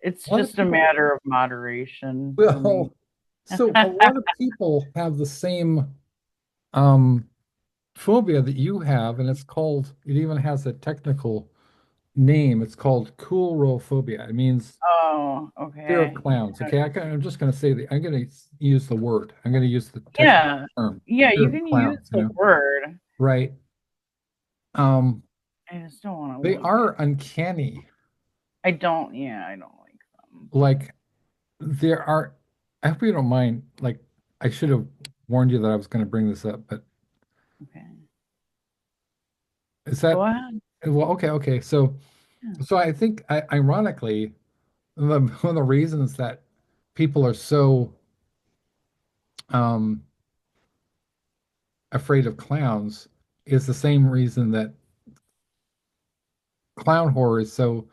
It's a lot of just a people, matter of moderation for me. well, so a lot of people have the same um phobia that you have, and it's called, it even has a technical name. It's called coulrophobia. It means Oh, fear of okay. clowns. Okay, I'm just going to say I'm going to use the word. I'm going to use the technical Yeah. term, Yeah, fear you of can use clowns, the word. right? Um, I just don't want to they look at. are uncanny. I don't. Yeah, I don't like them. Like there are, I hope you don't mind, like I should have warned you that I was going to bring this up, but Okay. is Go that, ahead. well, okay. Yeah. So I think ironically, one of the reasons that people are so um afraid of clowns is the same reason that clown horror is so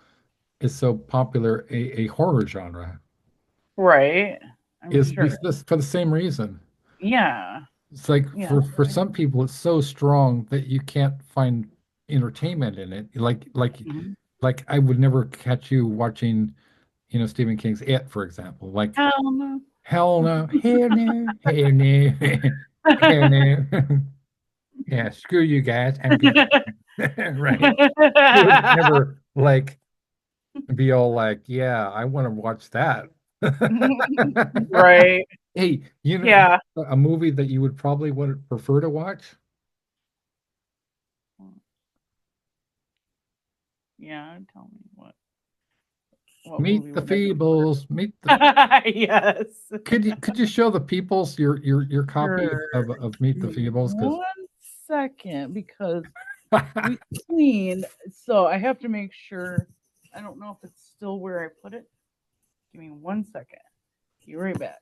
popular a horror genre Right. I'm is sure. for the same reason. Yeah. It's like Yeah. for some people it's so strong that you can't find entertainment in it. Mhm. Like I would never catch you watching, Stephen King's It, for example. Like Hell no. hell no, hell no, hell no, hell no. Yeah, screw you guys. I'm good. Right. You would never like be all like, yeah, I want to watch that. Right. Hey, Yeah. a movie that you would probably would prefer to watch? Yeah. Tell me what Meet movie the would I prefer? Feebles. Meet the Yes. could you show the peoples your copy Sure. of Meet Give the me Feebles? Because 1 second because we cleaned, so I have to make sure. I don't know if it's still where I put it. Give me 1 second. Be right back.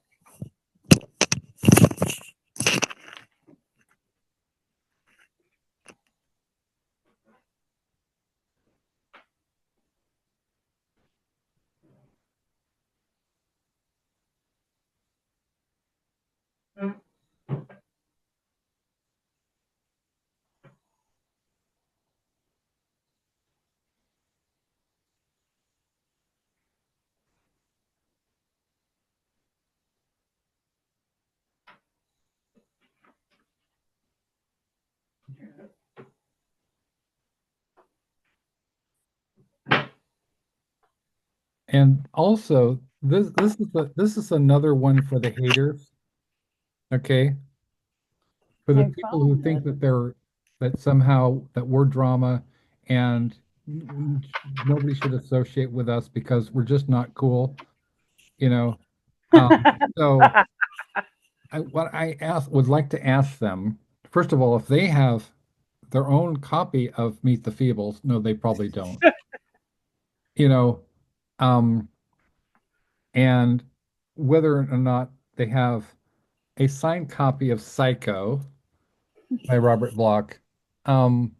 and also this is another one for the haters, okay? For the I people who found think it. that that somehow that we're drama and nobody should associate with us because we're just not cool, you know. So what I would like to ask them, first of all, if they have their own copy of Meet the Feebles. No, they probably don't. You know, um, and whether or not they have a signed copy of Psycho by Robert Bloch, um,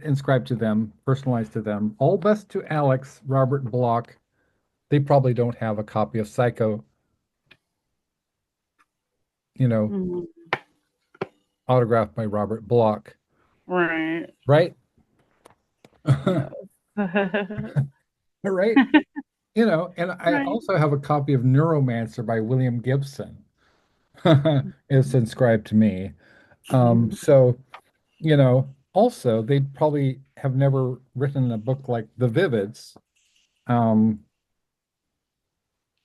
inscribed to them, personalized to them. All best to Alex, Robert Bloch. They probably don't have a copy of Psycho, you know, Mhm. autographed by Robert Bloch, Right. right? Yes. Right? And I Right. also have a copy of Neuromancer by William Gibson. It's inscribed to me. So, also they'd probably have never written a book like The Vivids, um,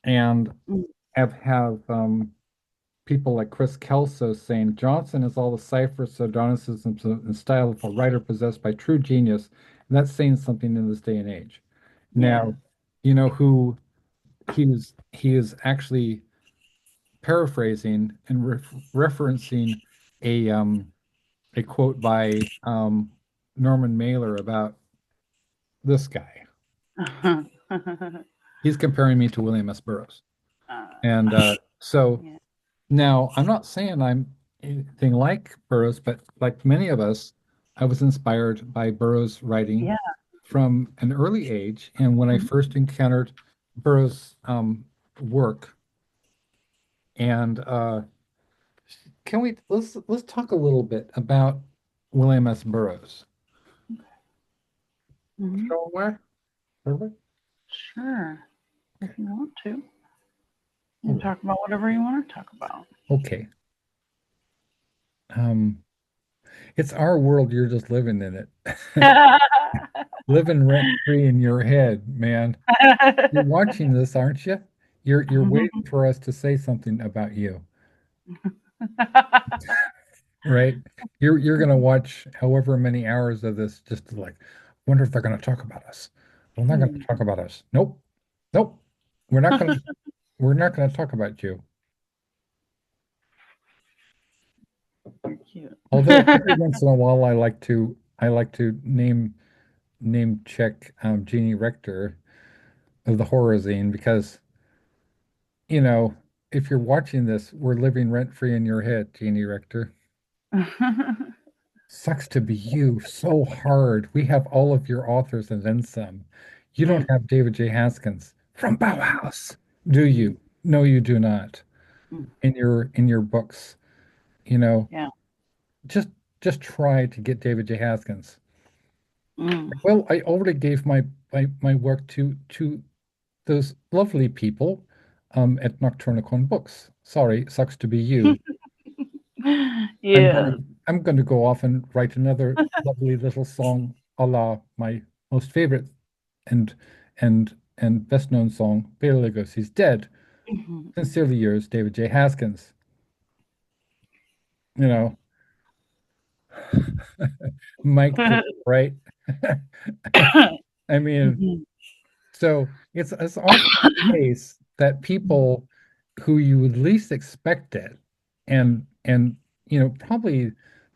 and have people like Chris Kelso saying Johnson is all the cipher, pseudonymism, and style of a writer possessed by true genius, and that's saying something in this day and age. Yeah. Now, you know who he is actually paraphrasing and referencing a um a quote by Norman Mailer about this guy. He's comparing me to William S. Burroughs. And so yeah. now I'm not saying I'm anything like Burroughs, but like many of us, I was inspired by Burroughs' writing Yeah. from an early age. And when I Mhm. first encountered Burroughs' work, and can we let's talk a little bit about William S. Burroughs. Mhm. Show where? Perfect. Sure. If Okay. you want to. You All can right. talk about whatever you want to talk about. Okay. Um, it's our world. You're just living in it. Living rent free in your head, man. You're watching this, aren't you? You're waiting for us to say something about you, right? You're gonna watch however many hours of this just to like, wonder if they're gonna talk about us. Well, they're not gonna Hmm. talk about us. Nope. Nope. We're not gonna we're not gonna talk about you. You're cute. Although every once in a while I like to name check Jeannie Rector of the horror zine because you know if you're watching this, we're living rent free in your head, Jeannie Rector. Sucks to be you. So hard. We have all of your authors and then some. You don't Mm, have David J. Haskins from mm, Bauhaus, do mm, you? No, you do not. mm. In your books, you know, Yeah. just just try to get David J. Haskins. Mm. Well, I already gave my work to those lovely people at Nocturnicon Books. Sorry, sucks to be you. I'm Yeah. gonna I'm gonna go off and write another lovely little song a la my most favorite and and best known song, Bela Lugosi's Dead. Mhm. Sincerely yours, David J. Haskins. You know, Mike drop, right? I mean, Mhm. so it's often the case that people who you would least expect it, and probably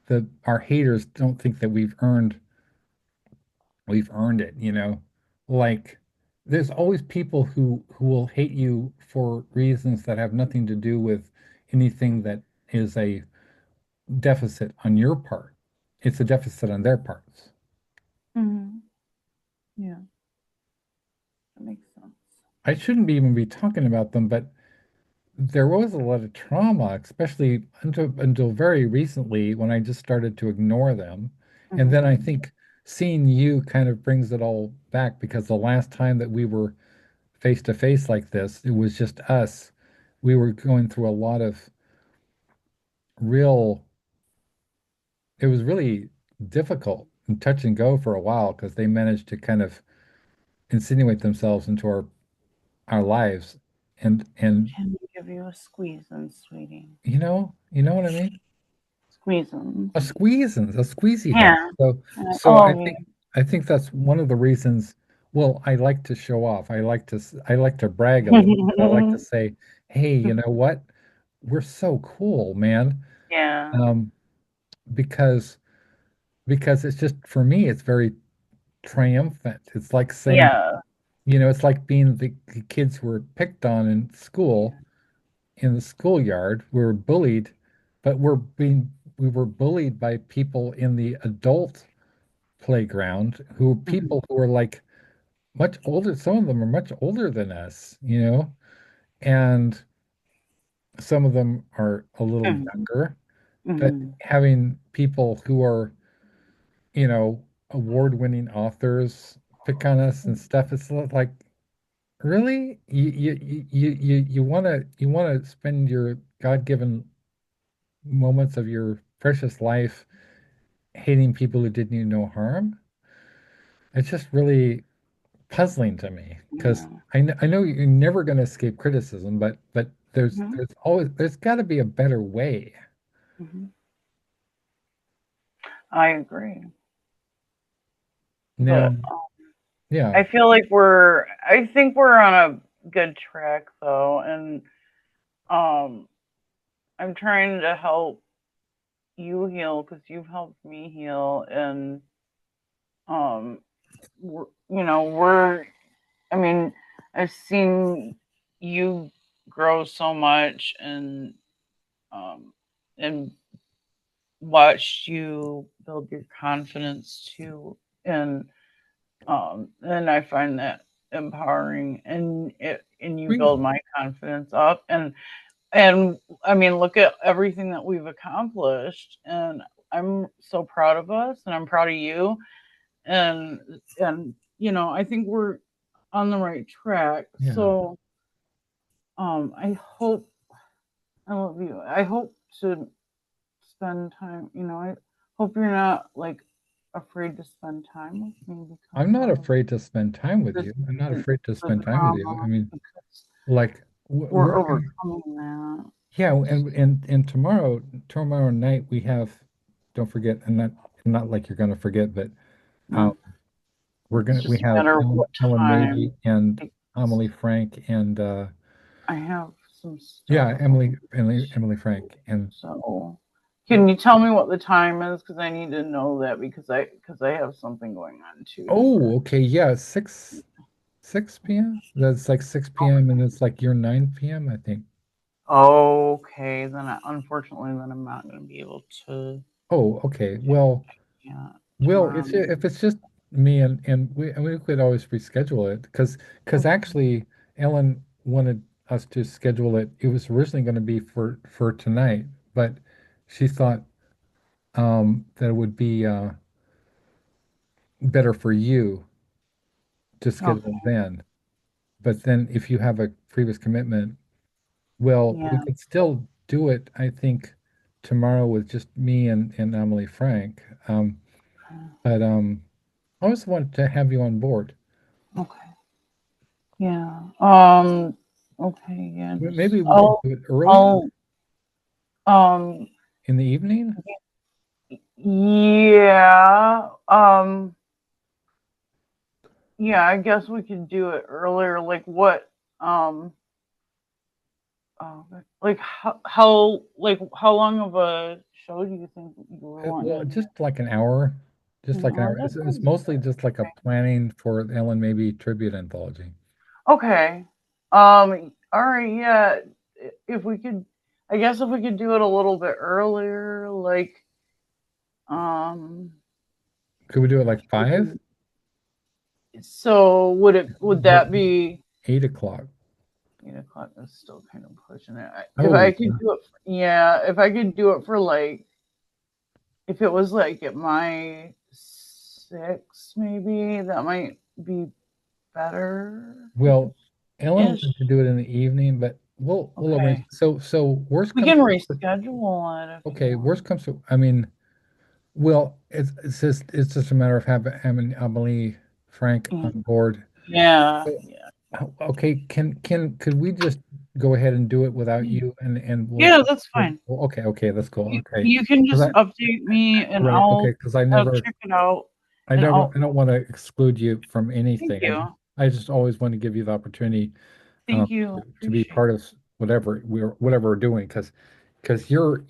the our haters don't think that we've earned it, like there's always people who will hate you for reasons that have nothing to do with anything that is a deficit on your part. It's a deficit on their parts. Mhm. Yeah, that makes sense. I shouldn't even be talking about them, but there was a lot of trauma, especially until very recently when I just started to ignore them. And then I Mhm. think seeing you kind of brings it all back because the last time that we were face to face like this, it was just us. We were going through a lot of real, it was really difficult and touch and go for a while because they managed to kind of insinuate themselves into our lives. And Can we give you a squeeze in, sweetie? you know what I mean? Squeeze in. A squeezy hand. Yeah. So Oh, I yeah. think that's one of the reasons. Well, I like to show off. I like to brag a little bit. I like to say, "Hey, you know what? We're so cool, man." Yeah. Um, because because it's just for me, it's very triumphant. It's like saying, Yeah. it's like being the kids who were picked on in school, in the schoolyard. We were bullied, but we were bullied by people in the adult playground who Mhm. people who are like much older. Some of them are much older than us, and some of them are a little Mhm. younger. But Mhm. having people who are, award-winning authors pick on us and stuff, it's like, really? You want to spend your God-given moments of your precious life hating people who did you no harm? It's just really puzzling to me because Yeah. I know you're never going to escape criticism, but there's Mhm. there's always there's got to be a better way. Mhm. I agree. Now, But yeah, I feel like I think we're on a good track though. And um, I'm trying to help you heal because you've helped me heal. And um, we're. I mean, I've seen you grow so much, um, and watched you build your confidence too, and I find that empowering, and you We, build my confidence up, and I mean, look at everything that we've accomplished, and I'm so proud of us, and I'm proud of you, and I think we're on the right track. yeah, So, I hope I love you. I hope to spend time. I hope you're not like afraid to spend time with me because I'm not of afraid to spend time with this, you. I'm not the, afraid to the spend time with you. trauma I mean, because like we're we're gonna, overcoming that. yeah, and tomorrow night we have, don't forget, and not like you're gonna forget, but um, Mm. It's we just a have matter of what Ellen time. Mabey and Because Amelie Frank and I have some yeah, stuff. Emily Frank and So, can you tell me what the time is? Because I need to know that because I have something going on too. oh, okay, yeah, 6 p.m. That's like 6 p.m. and it's like your 9 p.m. I think. Okay, then unfortunately, then I'm not going to be able to. Oh, okay. Well, Yeah, well, tomorrow. if it's just me and we could always reschedule it because Okay. actually Ellen wanted us to schedule it. It was originally going to be for tonight, but she thought that it would be better for you to schedule Okay. it then. But then if you have a previous commitment, well, we Yeah. could still do it, I think, tomorrow with just me and Emily Frank. But I always want to have you on board. Okay. Yeah. Okay. Yeah. Just Maybe we could do it earlier I'll. Um. in the evening. Yeah. Yeah. I guess we could do it earlier. Like what? Um. Like how long of a show do you think you were wanting Well, to do? just like an hour, just An like an hour? hour. That It's sounds mostly just like a planning for Ellen maybe tribute anthology. okay. All right. Yeah. If we could, I guess if we could do it a little bit earlier, like um. Could we do it like 5? So would Or that be 8 o'clock? 8 o'clock? That's still kind of pushing it. If Oh, I could do it, yeah. If I could do it for like, if it was like at my 6, maybe that might be better well, Ellen ish. wanted to do it in the evening, but we'll arrange. Okay, So worst we comes can to, reschedule it if you okay, want. worst comes to, I mean, well, it's just a matter of having Amelie Frank on Mm. board. Yeah, So, yeah, okay, could we just go ahead and do it without yeah. you and Yeah, that's fine. okay, that's cool. Okay. You can 'Cause just update me, and right, okay, I'll because I never check it out, and I'll I don't want to exclude you from thank anything. you, I just always want to give you the opportunity thank you, to be appreciate part of whatever we're doing because you're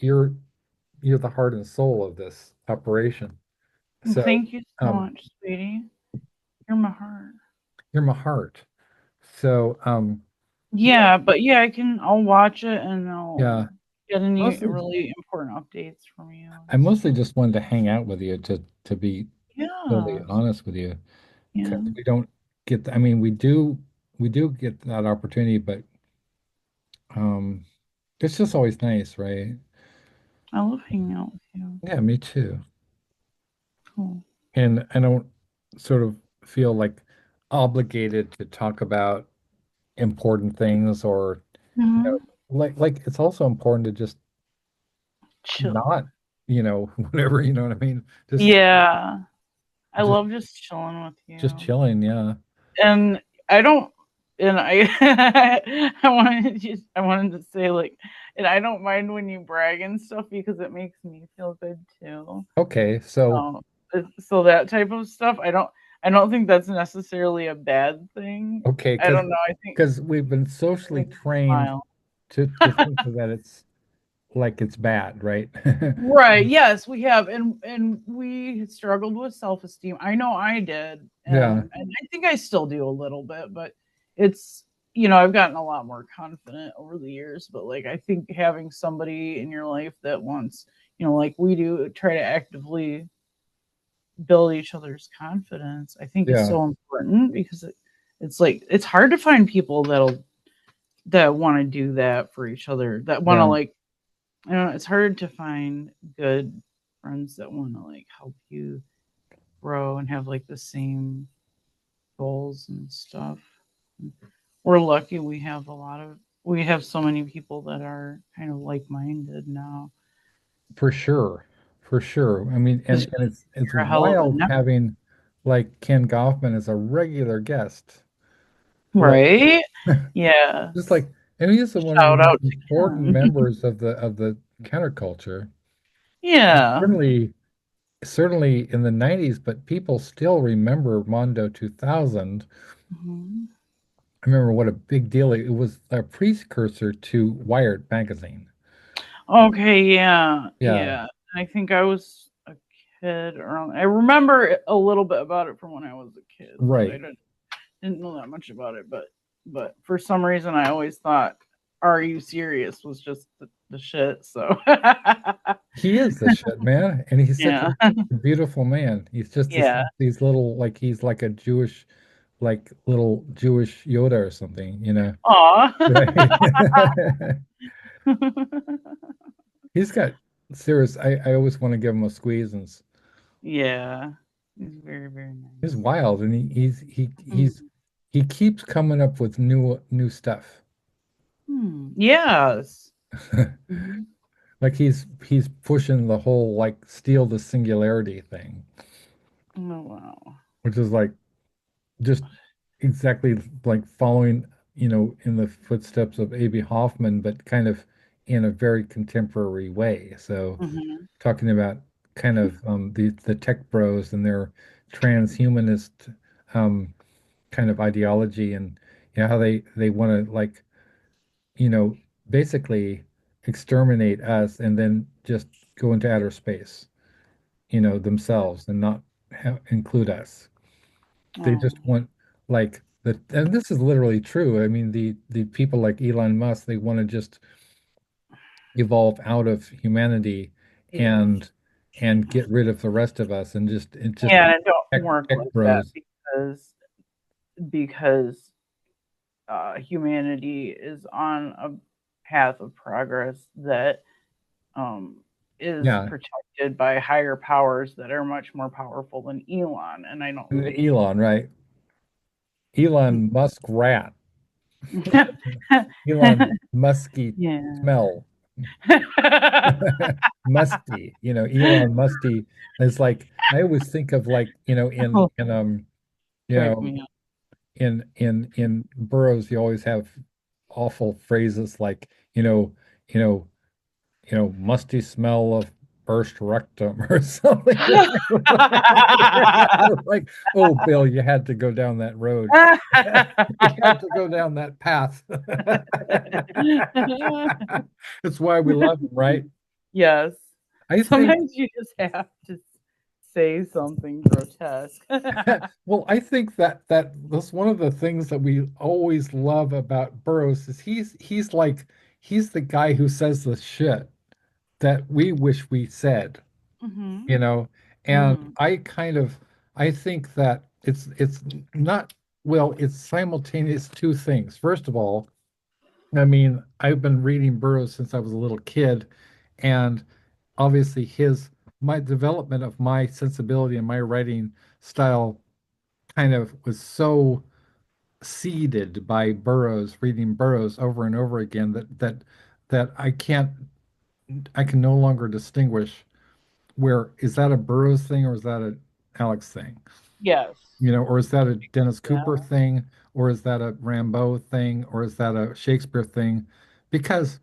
the heart and soul of this operation. it. So Thank you so um, much, sweetie. You're my heart. you're my heart. So yeah, Yeah, but yeah, I'll watch it and I'll yeah. get any Mostly, really important updates from you I and mostly stuff. just wanted to hang out with you to be totally Yeah, honest with you because yeah. we don't get. I mean, we do get that opportunity, but um, it's just always nice, right? I love hanging out with you. Yeah, me too. Cool. And I don't sort of feel like obligated to talk about important things or you know, Hmm. like it's also important to just Chill. not, whatever, you know what I mean? Yeah, I Just love just chilling with just you. chilling, yeah. And I don't, and I, I wanted to say like, and I don't mind when you brag and stuff because it makes me feel good too. Okay, so Um, so that type of stuff, I don't think that's necessarily a bad thing. okay, I don't know. I think because we've been it socially makes me trained smile. to think that it's like it's bad, right? Right. Yes, we have, and we struggled with self esteem. I know I did, Yeah, and I think I still do a little bit, but it's I've gotten a lot more confident over the years. But like I think having somebody in your life that wants, like we do, try to actively build each other's confidence. I think is yeah, so important because it's like it's hard to find people that want to do that for each other. That want to yeah, like I don't know, it's hard to find good friends that want to like help you grow and have like the same goals and stuff. We're lucky we have so many people that are kind of like minded now. for sure, for sure. I mean, Because and it's you're a hell of a wild network. having like Ken Goffman as a regular guest. Like Right? just Yes. like, and he's one of the Shout most out to important Ken. members of the counterculture. Yeah. Certainly in the 90s, but people still remember Mondo 2000. Mhm. I remember what a big deal it was, a precursor to Wired magazine. Okay, yeah, Yeah, yeah. I think I was a kid around. I remember a little bit about it from when I was a kid, but I right. didn't know that much about it. But for some reason, I always thought "Are you serious?" was just the shit. So He is the shit, man. And he's such yeah, a beautiful man. He's just this, yeah. these little, like, he's like a Jewish, like, little Jewish Yoda or something, you know? Aw. Right. He's got serious, I always want to give him a squeeze, and Yeah, he's very very he's nice. wild, and Mhm. he keeps coming up with new stuff. Yes. Mhm. Like he's pushing the whole like steal the singularity thing, Oh wow. which is like just exactly like following, in the footsteps of A.B. Hoffman, but kind of in a very contemporary way. So Mhm. talking about kind of the tech bros and their transhumanist kind of ideology, and how they want to like, you know, basically exterminate us and then just go into outer space, themselves, and not include us. They Oh. just want like and this is literally true. I mean, the people like Elon Musk, they want to just evolve out of humanity and get rid of the rest of us, and just Yeah, be and it don't work tech like that bros. because humanity is on a path of progress that um, is Yeah, protected by higher powers that are much more powerful than Elon. And I don't. and Elon, right? Elon Musk rat. Elon Musky Yeah. smell. Musty, Elon Musty is like, I always think of like, Oh, you crack know, me up. in boroughs, you always have awful phrases like, musty smell of burst rectum or something. Like, oh, Bill, you had to go down that road. You had to go down that path. That's why we love him, right? Yes. I think, Sometimes you just have to say something grotesque. well, I think that's one of the things that we always love about Burroughs is he's the guy who says the shit that we wish we said, Hmm. you know. And Hmm. I think that it's not, well, it's simultaneous two things. First of all, I mean, I've been reading Burroughs since I was a little kid, and obviously his my development of my sensibility and my writing style kind of was so seeded by Burroughs, reading Burroughs over and over again, that I can no longer distinguish, where is that a Burroughs thing or is that a Alex thing? Yes. Or is that a Dennis Cooper Yeah. thing, or is that a Rambeau thing, or is that a Shakespeare thing? Because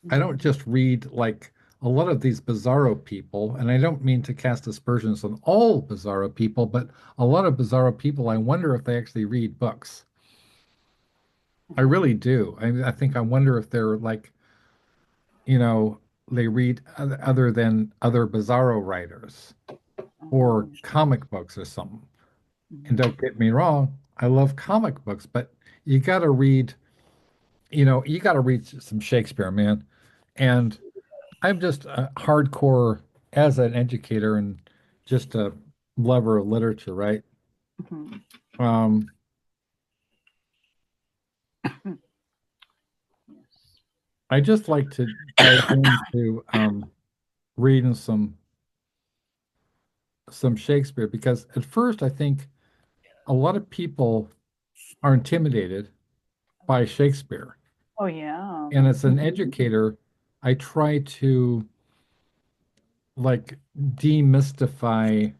I don't Mhm. just read like a lot of these bizarro people, and I don't mean to cast aspersions on all bizarro people, but a lot of bizarro people, I wonder if they actually read books. I Mhm. really do. I think I wonder if they're like you know, they read other than other Bizarro writers or Oh, comic books or something. And mhm, don't get me wrong, I love comic books, but you got to read, you got to read some Shakespeare, man. And I'm just a hardcore as an educator and just a lover of literature, right? mhm. Um, Yes. I just like to dive into reading some Shakespeare because at first I think a lot of people are intimidated by Shakespeare. Oh yeah. And as an educator, I try to like demystify,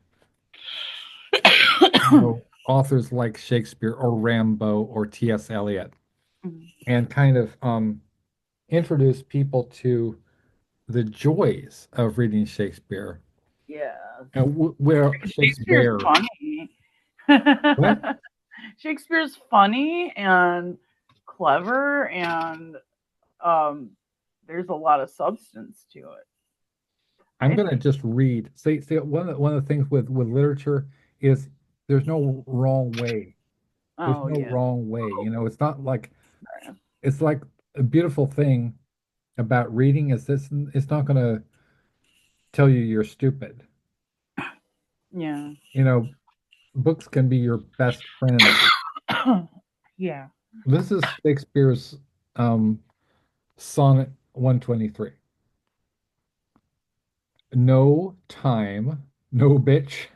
authors like Shakespeare or Rambo or T.S. Eliot Mhm. and kind of introduce people to the joys of reading Shakespeare Yes. and where Shakespeare's Shakespeare, funny. what? Shakespeare's funny and clever, and um, there's a lot of substance to it, I'm I going to think. just read. See, one of the things with literature is there's no wrong way. There's Oh no yeah. wrong way. It's not like it's like a beautiful thing about reading is this it's not going to tell you you're stupid. Yeah. You know, books can be your best friend. Yeah. This is Shakespeare's Sonnet 123. No time, no bitch.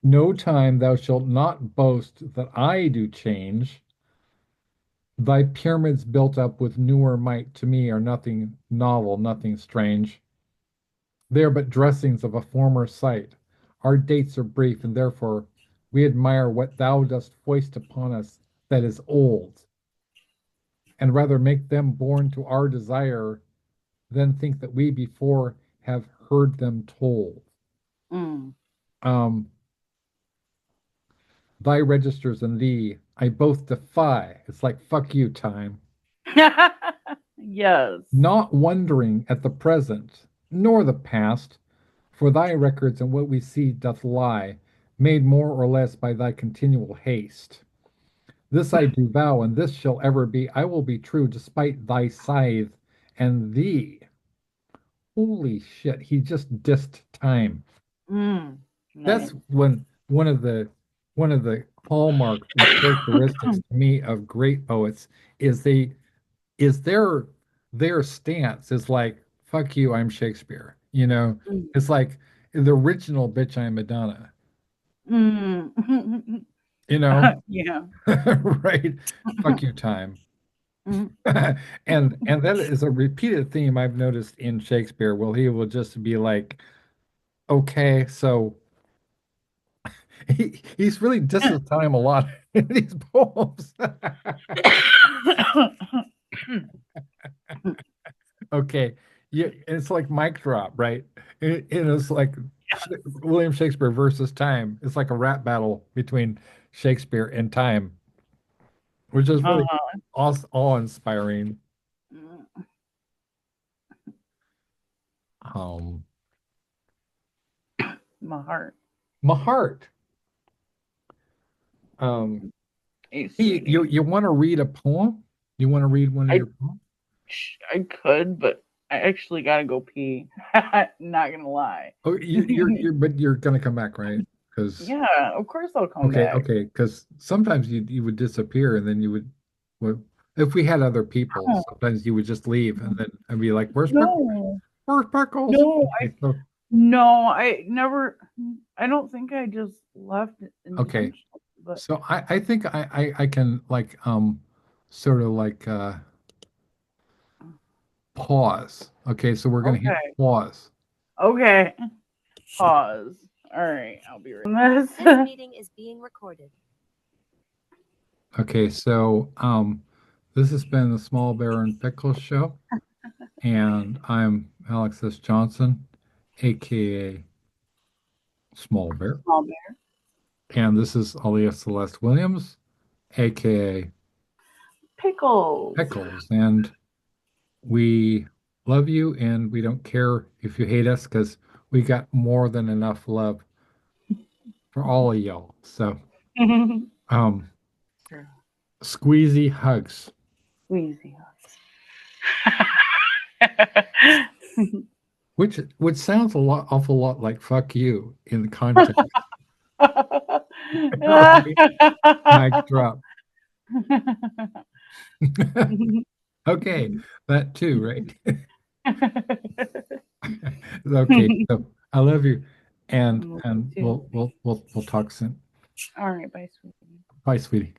No time thou shalt not boast that I do change. Thy pyramids built up with newer might to me are nothing novel, nothing strange. They are but dressings of a former sight. Our dates are brief, and therefore we admire what thou dost foist upon us that is old, and rather make them born to our desire than think that we before have heard them told. Mm. Um, Thy registers and thee I both defy. It's like fuck you, time. Yes. Not wondering at the present, nor the past, for thy records and what we see doth lie, made more or less by thy continual haste. This I do vow, and this shall ever be. I will be true despite thy scythe and thee. Holy shit, he just dissed time. Mm. That's Nice. when one of the hallmarks and characteristics to me of great poets is they is their stance is like fuck you, I'm Shakespeare. It's Mm. like the original bitch, I'm Madonna. Mm. You know, Yeah. right? Fuck you, time. Mm. And that is a repeated theme I've noticed in Shakespeare. Well, he will just be like, okay, so he's really disses time a lot in these poems. Okay, yeah, it's like mic drop, right? It's like William Shakespeare versus time. It's like a rap battle between Shakespeare and time, which is really Uh-huh. awe-inspiring. Mm. Um, My heart. my heart. Um, Hey, you sweetie. you want to read a poem? You want to read one of I your poems? I could, but I actually gotta go pee. Not gonna lie. Oh, but you're gonna come back, right? Because Yeah, of course I'll come okay, back. okay, because sometimes you would disappear and then you would, well, if we had other people, Oh, sometimes you would just leave and then I'd be like, "Where's Pickles? no, Where's Pickles?" no, Okay, so no, I never. I don't think I just left okay, intentionally, but so I think I can like sort of like pause. Okay, so we're gonna hit okay, pause. okay. Pause. All right, I'll be right. This This. meeting is being recorded. Okay, so this has been the Small Bear and Pickles show, and I'm Alex S. Johnson, aka Small Bear, Small Bear. and this is Aaliyah Celeste Williams, aka Pickles. Pickles. And we love you, and we don't care if you hate us because we got more than enough love for all of y'all. So, um, squeezy hugs, Squeezy which sounds awful lot like "fuck you" in the context. Right? Mic drop. Okay, that too, right? Okay, so I love you, and Love you and too. we'll talk soon. All right, bye, sweetie. Bye, sweetie.